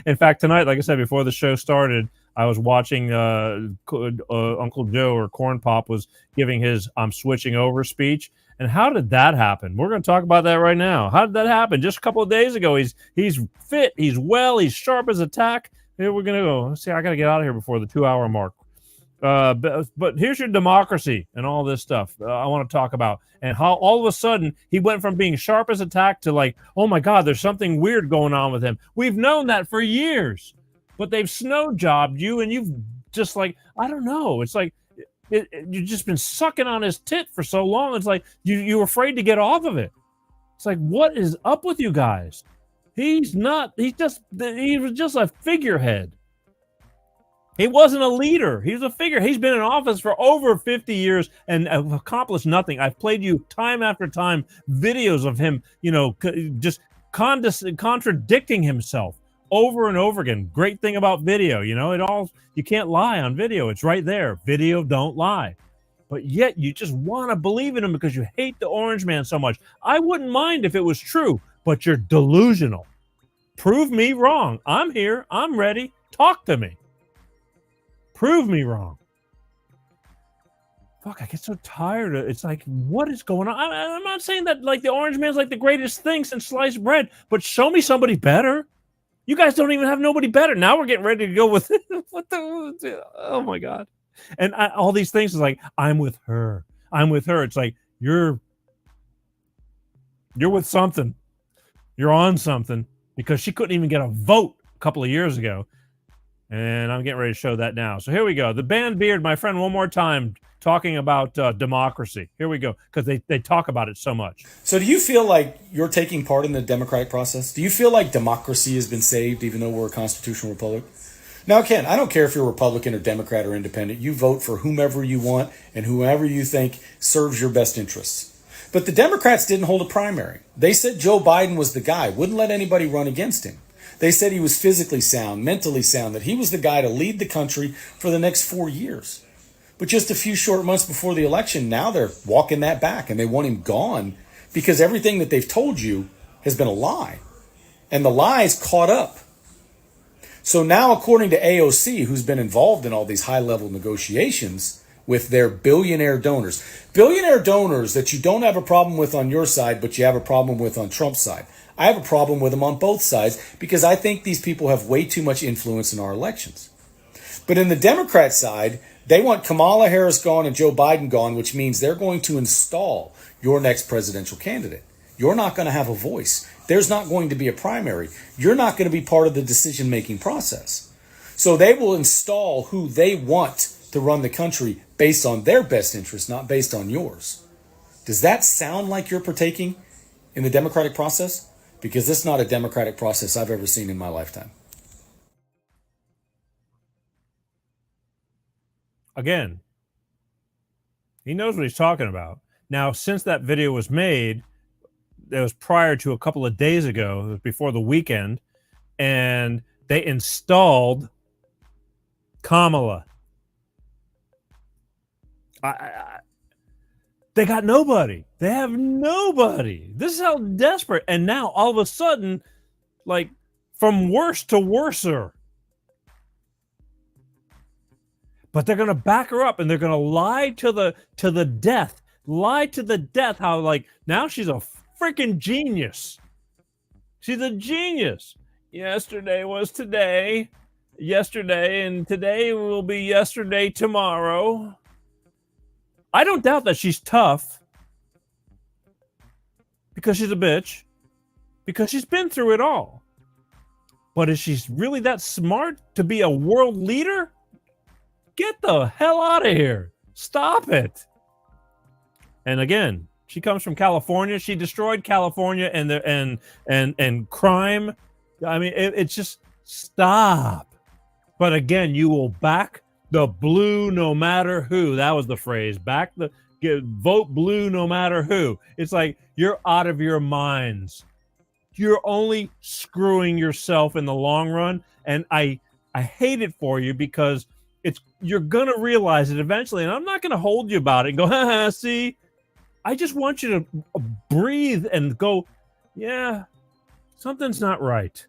In fact, tonight, like I said, before the show started, I was watching Uncle Joe or Corn Pop was giving his "I'm switching over" speech. And how did that happen? We're going to talk about that right now. How did that happen? Just a couple of days ago, he's fit, he's well, he's sharp as a tack. Here we're going to go. Let's see, I got to get out of here before the 2-hour mark. But here's your democracy and all this stuff I want to talk about, and how all of a sudden he went from being sharp as a tack to like, oh my God, there's something weird going on with him. We've known that for years, but they've snow jobbed you, and you've just like, I don't know. It's like you've just been sucking on his tit for so long. It's like you're afraid to get off of it. It's like, what is up with you guys? He was just a figurehead. He wasn't a leader. He was a figure. He's been in office for over 50 years and accomplished nothing. I've played you time after time videos of him, just contradicting himself over and over again. Great thing about video, you can't lie on video. It's right there. Video don't lie. But yet you just want to believe in him because you hate the orange man so much. I wouldn't mind if it was true, but you're delusional. Prove me wrong. I'm here. I'm ready. Talk to me. Prove me wrong. Fuck, I get so tired. It's like, what is going on? I'm not saying that like the orange man's like the greatest thing since sliced bread, but show me somebody better. You guys don't even have nobody better. Now we're getting ready to go with what the? Oh my God! And all these things is like, I'm with her. I'm with her. It's like you're with something. You're on something because she couldn't even get a vote a couple of years ago. And I'm getting ready to show that now. So here we go. The band Beard, my friend, one more time, talking about democracy. Here we go, because they talk about it so much. So do you feel like you're taking part in the democratic process? Do you feel like democracy has been saved, even though we're a constitutional republic? Now, Ken, I don't care if you're Republican or Democrat or independent. You vote for whomever you want and whoever you think serves your best interests. But the Democrats didn't hold a primary. They said Joe Biden was the guy, wouldn't let anybody run against him. They said he was physically sound, mentally sound, that he was the guy to lead the country for the next 4 years. But just a few short months before the election, now they're walking that back and they want him gone because everything that they've told you has been a lie. And the lies caught up. So now, according to AOC, who's been involved in all these high-level negotiations with their billionaire donors that you don't have a problem with on your side, but you have a problem with on Trump's side. I have a problem with them on both sides because I think these people have way too much influence in our elections. But in the Democrat side, they want Kamala Harris gone and Joe Biden gone, which means they're going to install your next presidential candidate. You're not going to have a voice. There's not going to be a primary. You're not going to be part of the decision-making process. So they will install who they want to run the country based on their best interest, not based on yours. Does that sound like you're partaking in the democratic process? Because this is not a democratic process I've ever seen in my lifetime. Again, he knows what he's talking about. Now, since that video was made, that was prior to a couple of days ago, it was before the weekend, and they installed Kamala. They got nobody. They have nobody. This is how desperate. And now all of a sudden, like from worse to worser. But they're gonna back her up and they're gonna lie to the death. Lie to the death. How like now she's a freaking genius. She's a genius. Yesterday was today. Yesterday and today will be yesterday tomorrow. I don't doubt that she's tough because she's a bitch, because she's been through it all. But is she really that smart to be a world leader? Get the hell out of here. Stop it. And again, she comes from California. She destroyed California and crime. I mean, it's just stop. But again, you will back the blue no matter who. That was the phrase. Vote blue no matter who. It's like you're out of your minds. You're only screwing yourself in the long run. And I hate it for you because you're gonna realize it eventually. And I'm not gonna hold you about it and go, haha, see. I just want you to breathe and go, yeah, something's not right.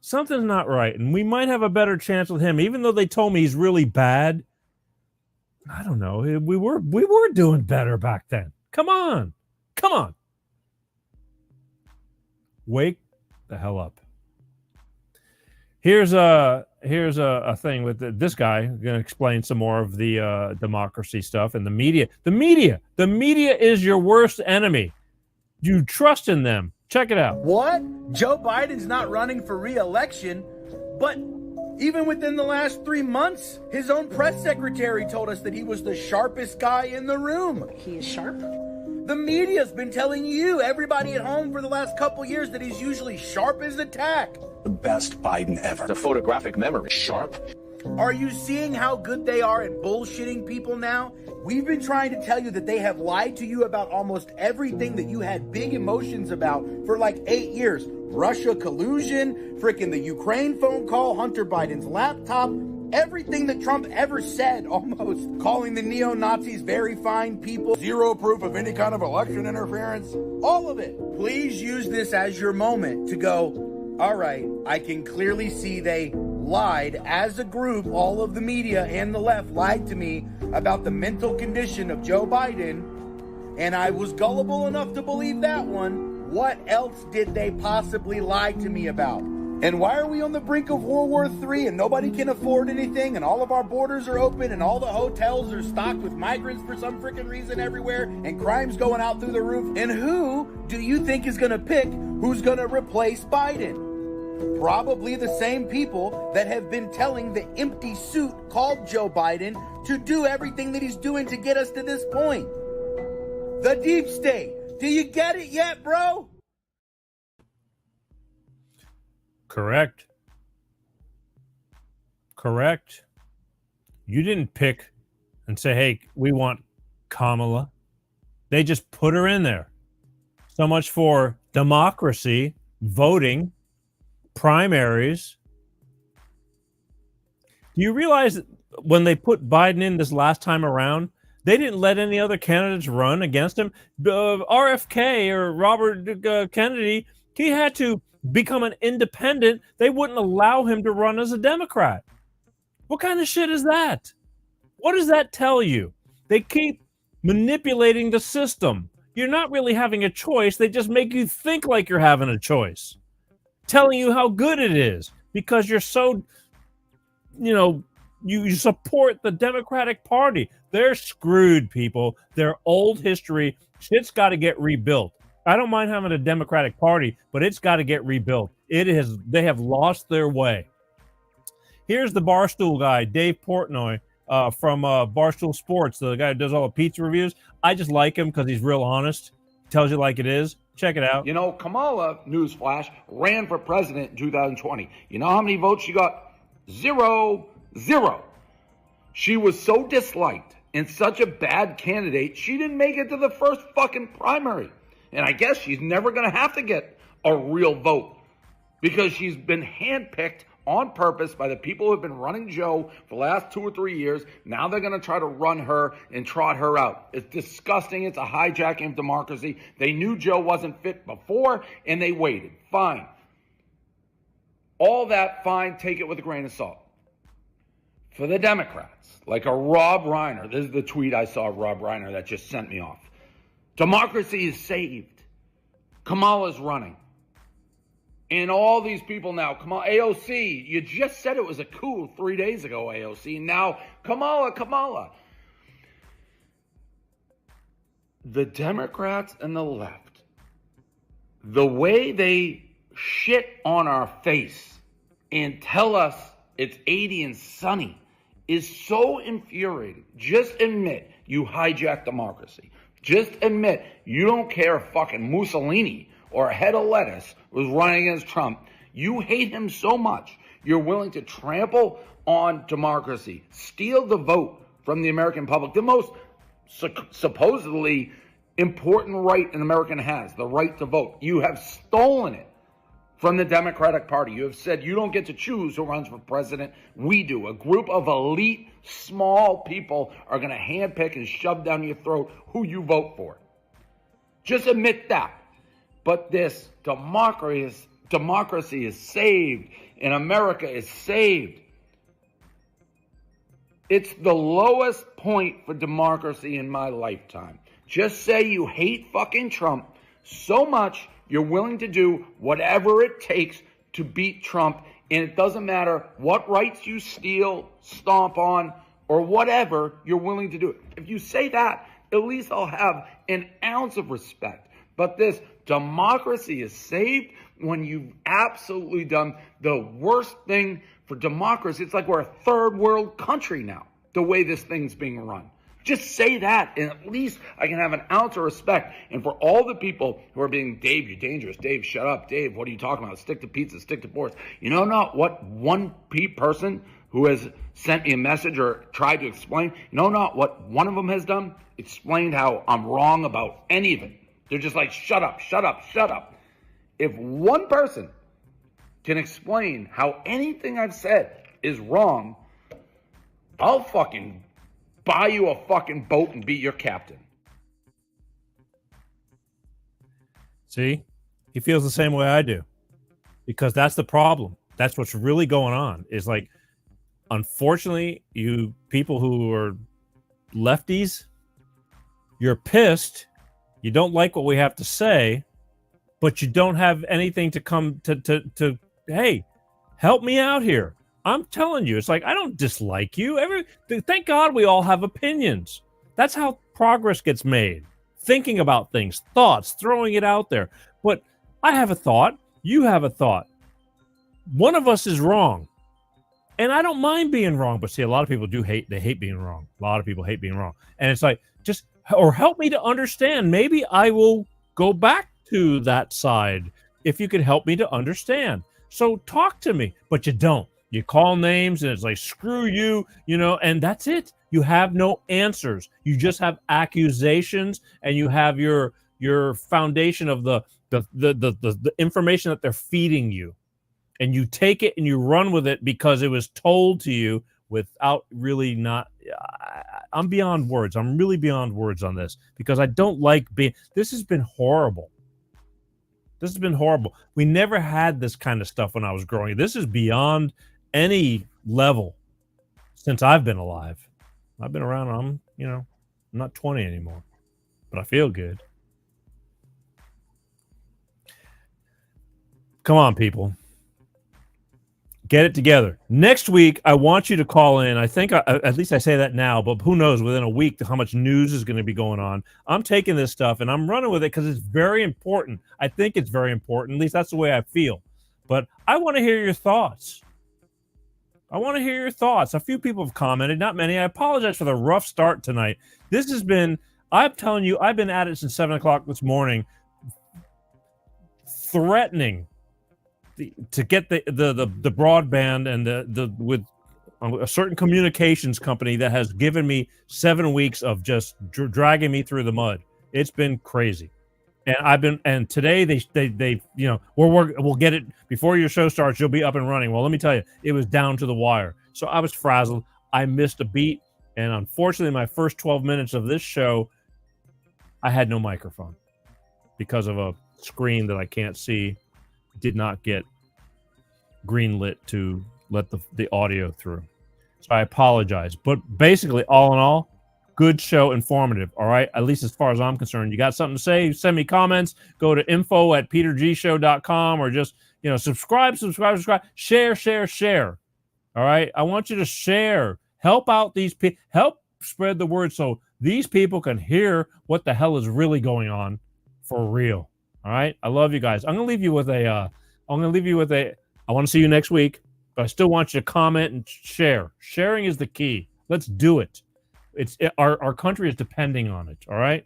Something's not right. And we might have a better chance with him, even though they told me he's really bad. I don't know. We were doing better back then. Come on. Wake the hell up. Here's a thing with this guy. I'm going to explain some more of the democracy stuff and the media. The media is your worst enemy. You trust in them. Check it out. What? Joe Biden's not running for re-election, but even within the last 3 months, his own press secretary told us that he was the sharpest guy in the room. He is sharp? The media's been telling you, everybody at home for the last couple years, that he's usually sharp as a tack. The best Biden ever. The photographic memory. Sharp. Are you seeing how good they are at bullshitting people now? We've been trying to tell you that they have lied to you about almost everything that you had big emotions about for like 8 years. Russia collusion, frickin' the Ukraine phone call, Hunter Biden's laptop, everything that Trump ever said, almost. Calling the neo-Nazis very fine people, zero proof of any kind of election interference, all of it. Please use this as your moment to go, all right, I can clearly see they lied as a group. All of the media and the left lied to me about the mental condition of Joe Biden, and I was gullible enough to believe that one. What else did they possibly lie to me about? And why are we on the brink of World War III and nobody can afford anything and all of our borders are open and all the hotels are stocked with migrants for some freaking reason everywhere and crime's going out through the roof? And who do you think is going to pick who's going to replace Biden? Probably the same people that have been telling the empty suit called Joe Biden to do everything that he's doing to get us to this point. The deep state. Do you get it yet, bro? Correct. You didn't pick and say, hey, we want Kamala. They just put her in there. So much for democracy, voting, primaries. Do you realize that when they put Biden in this last time around, they didn't let any other candidates run against him? RFK or Robert Kennedy, he had to become an independent. They wouldn't allow him to run as a Democrat. What kind of shit is that? What does that tell you? They keep manipulating the system. You're not really having a choice. They just make you think like you're having a choice, telling you how good it is because you're so, you support the Democratic Party. They're screwed, people. Their old history, shit's got to get rebuilt. I don't mind having a Democratic Party, but it's got to get rebuilt. They have lost their way. Here's the Barstool guy, Dave Portnoy, from Barstool Sports, the guy who does all the pizza reviews. I just like him because he's real honest. Tells you like it is. Check it out. Kamala, newsflash, ran for president in 2020. You know how many votes she got? 0. She was so disliked and such a bad candidate, she didn't make it to the first fucking primary. And I guess she's never going to have to get a real vote because she's been handpicked on purpose by the people who have been running Joe for the last 2 or 3 years. Now they're going to try to run her and trot her out. It's disgusting. It's a hijacking of democracy. They knew Joe wasn't fit before, and they waited. Fine. All that, fine. Take it with a grain of salt. For the Democrats, like a Rob Reiner, this is the tweet I saw of Rob Reiner that just sent me off. Democracy is saved. Kamala's running. And all these people now, Kamala, AOC, you just said it was a coup 3 days ago, AOC. Now, Kamala. The Democrats and the left, the way they shit on our face and tell us it's 80 and sunny is so infuriating. Just admit you hijacked democracy. Just admit you don't care if fucking Mussolini or a head of lettuce was running against Trump. You hate him so much, you're willing to trample on democracy, steal the vote from the American public, the most supposedly important right an American has, the right to vote. You have stolen it from the Democratic Party. You have said you don't get to choose who runs for president. We do. A group of elite, small people are going to handpick and shove down your throat who you vote for. Just admit that. But this democracy is saved and America is saved. It's the lowest point for democracy in my lifetime. Just say you hate fucking Trump so much you're willing to do whatever it takes to beat Trump, and it doesn't matter what rights you steal, stomp on, or whatever, you're willing to do it. If you say that, at least I'll have an ounce of respect. But this democracy is saved when you've absolutely done the worst thing for democracy. It's like we're a third world country now, the way this thing's being run. Just say that, and at least I can have an ounce of respect. And for all the people who are being, Dave, you're dangerous. Dave, shut up. Dave, what are you talking about? Stick to pizza, stick to boards. You know not what one person who has sent me a message or tried to explain, you know not what one of them has done? Explained how I'm wrong about any of it. They're just like, shut up, shut up, shut up. If one person can explain how anything I've said is wrong, I'll fucking buy you a fucking boat and be your captain. See, he feels the same way I do, because that's the problem. That's what's really going on. Is like, unfortunately, you people who are lefties, you're pissed. You don't like what we have to say, but you don't have anything to come to hey, help me out here. I'm telling you, it's like, I don't dislike you. Thank God we all have opinions. That's how progress gets made. Thinking about things, thoughts, throwing it out there. But I have a thought. You have a thought. One of us is wrong. And I don't mind being wrong. But see, a lot of people they hate being wrong. A lot of people hate being wrong. And it's like, or help me to understand. Maybe I will go back to that side if you could help me to understand. So talk to me, but you don't. You call names and it's like, screw you, and that's it. You have no answers. You just have accusations, and you have your foundation of the information that they're feeding you. And you take it and you run with it because it was told to you without really not. I'm beyond words. I'm really beyond words on this, because I don't like this has been horrible. This has been horrible. We never had this kind of stuff when I was growing. This is beyond any level since I've been alive. I've been around. I'm not 20 anymore, but I feel good. Come on, people. Get it together. Next week, I want you to call in. I think, at least I say that now, but who knows within a week how much news is going to be going on. I'm taking this stuff and I'm running with it because it's very important. I think it's very important. At least that's the way I feel. But I want to hear your thoughts. A few people have commented, not many. I apologize for the rough start tonight. This has been, I'm telling you, I've been at it since 7 o'clock this morning, threatening to get the broadband and with a certain communications company that has given me 7 weeks of just dragging me through the mud. It's been crazy. And today they we'll get it before your show starts. You'll be up and running. Well, let me tell you, it was down to the wire. So I was frazzled. I missed a beat, and unfortunately, my first 12 minutes of this show, I had no microphone because of a screen that I can't see. Did not get greenlit to let the audio through. So I apologize. But basically, all in all, good show, informative. All right, at least as far as I'm concerned. You got something to say? Send me comments. Go to info@petergshow.com, or just subscribe, share. All right, I want you to share. Help out these people. Help spread the word so these people can hear what the hell is really going on for real. All right, I love you guys. I'm gonna leave you with a. I want to see you next week. But I still want you to comment and share. Sharing is the key. Let's do it. Our country is depending on it. All right.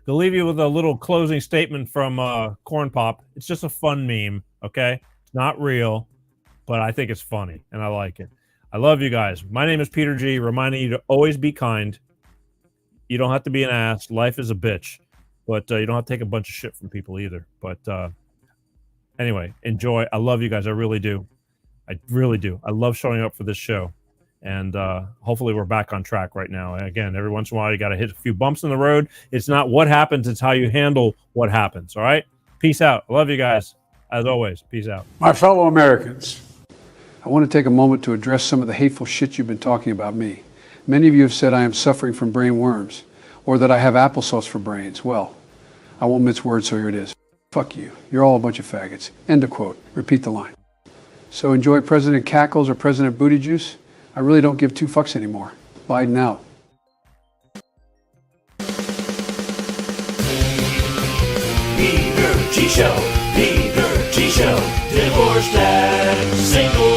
I'll leave you with a little closing statement from Corn Pop. It's just a fun meme. Okay, it's not real, but I think it's funny and I like it. I love you guys. My name is Peter G. Reminding you to always be kind. You don't have to be an ass. Life is a bitch, but you don't have to take a bunch of shit from people either. But anyway, enjoy. I love you guys. I really do. I really do. I love showing up for this show. And hopefully we're back on track right now. And again, every once in a while, you got to hit a few bumps in the road. It's not what happens. It's how you handle what happens. All right? Peace out. I love you guys. As always, peace out. My fellow Americans, I want to take a moment to address some of the hateful shit you've been talking about me. Many of you have said I am suffering from brain worms or that I have applesauce for brains. Well, I won't mince words, so here it is. Fuck you. You're all a bunch of faggots. End of quote. Repeat the line. So enjoy President Cackles or President Booty Juice. I really don't give two fucks anymore. Biden out. Peter G. Show. Peter G. Show. Divorced and single.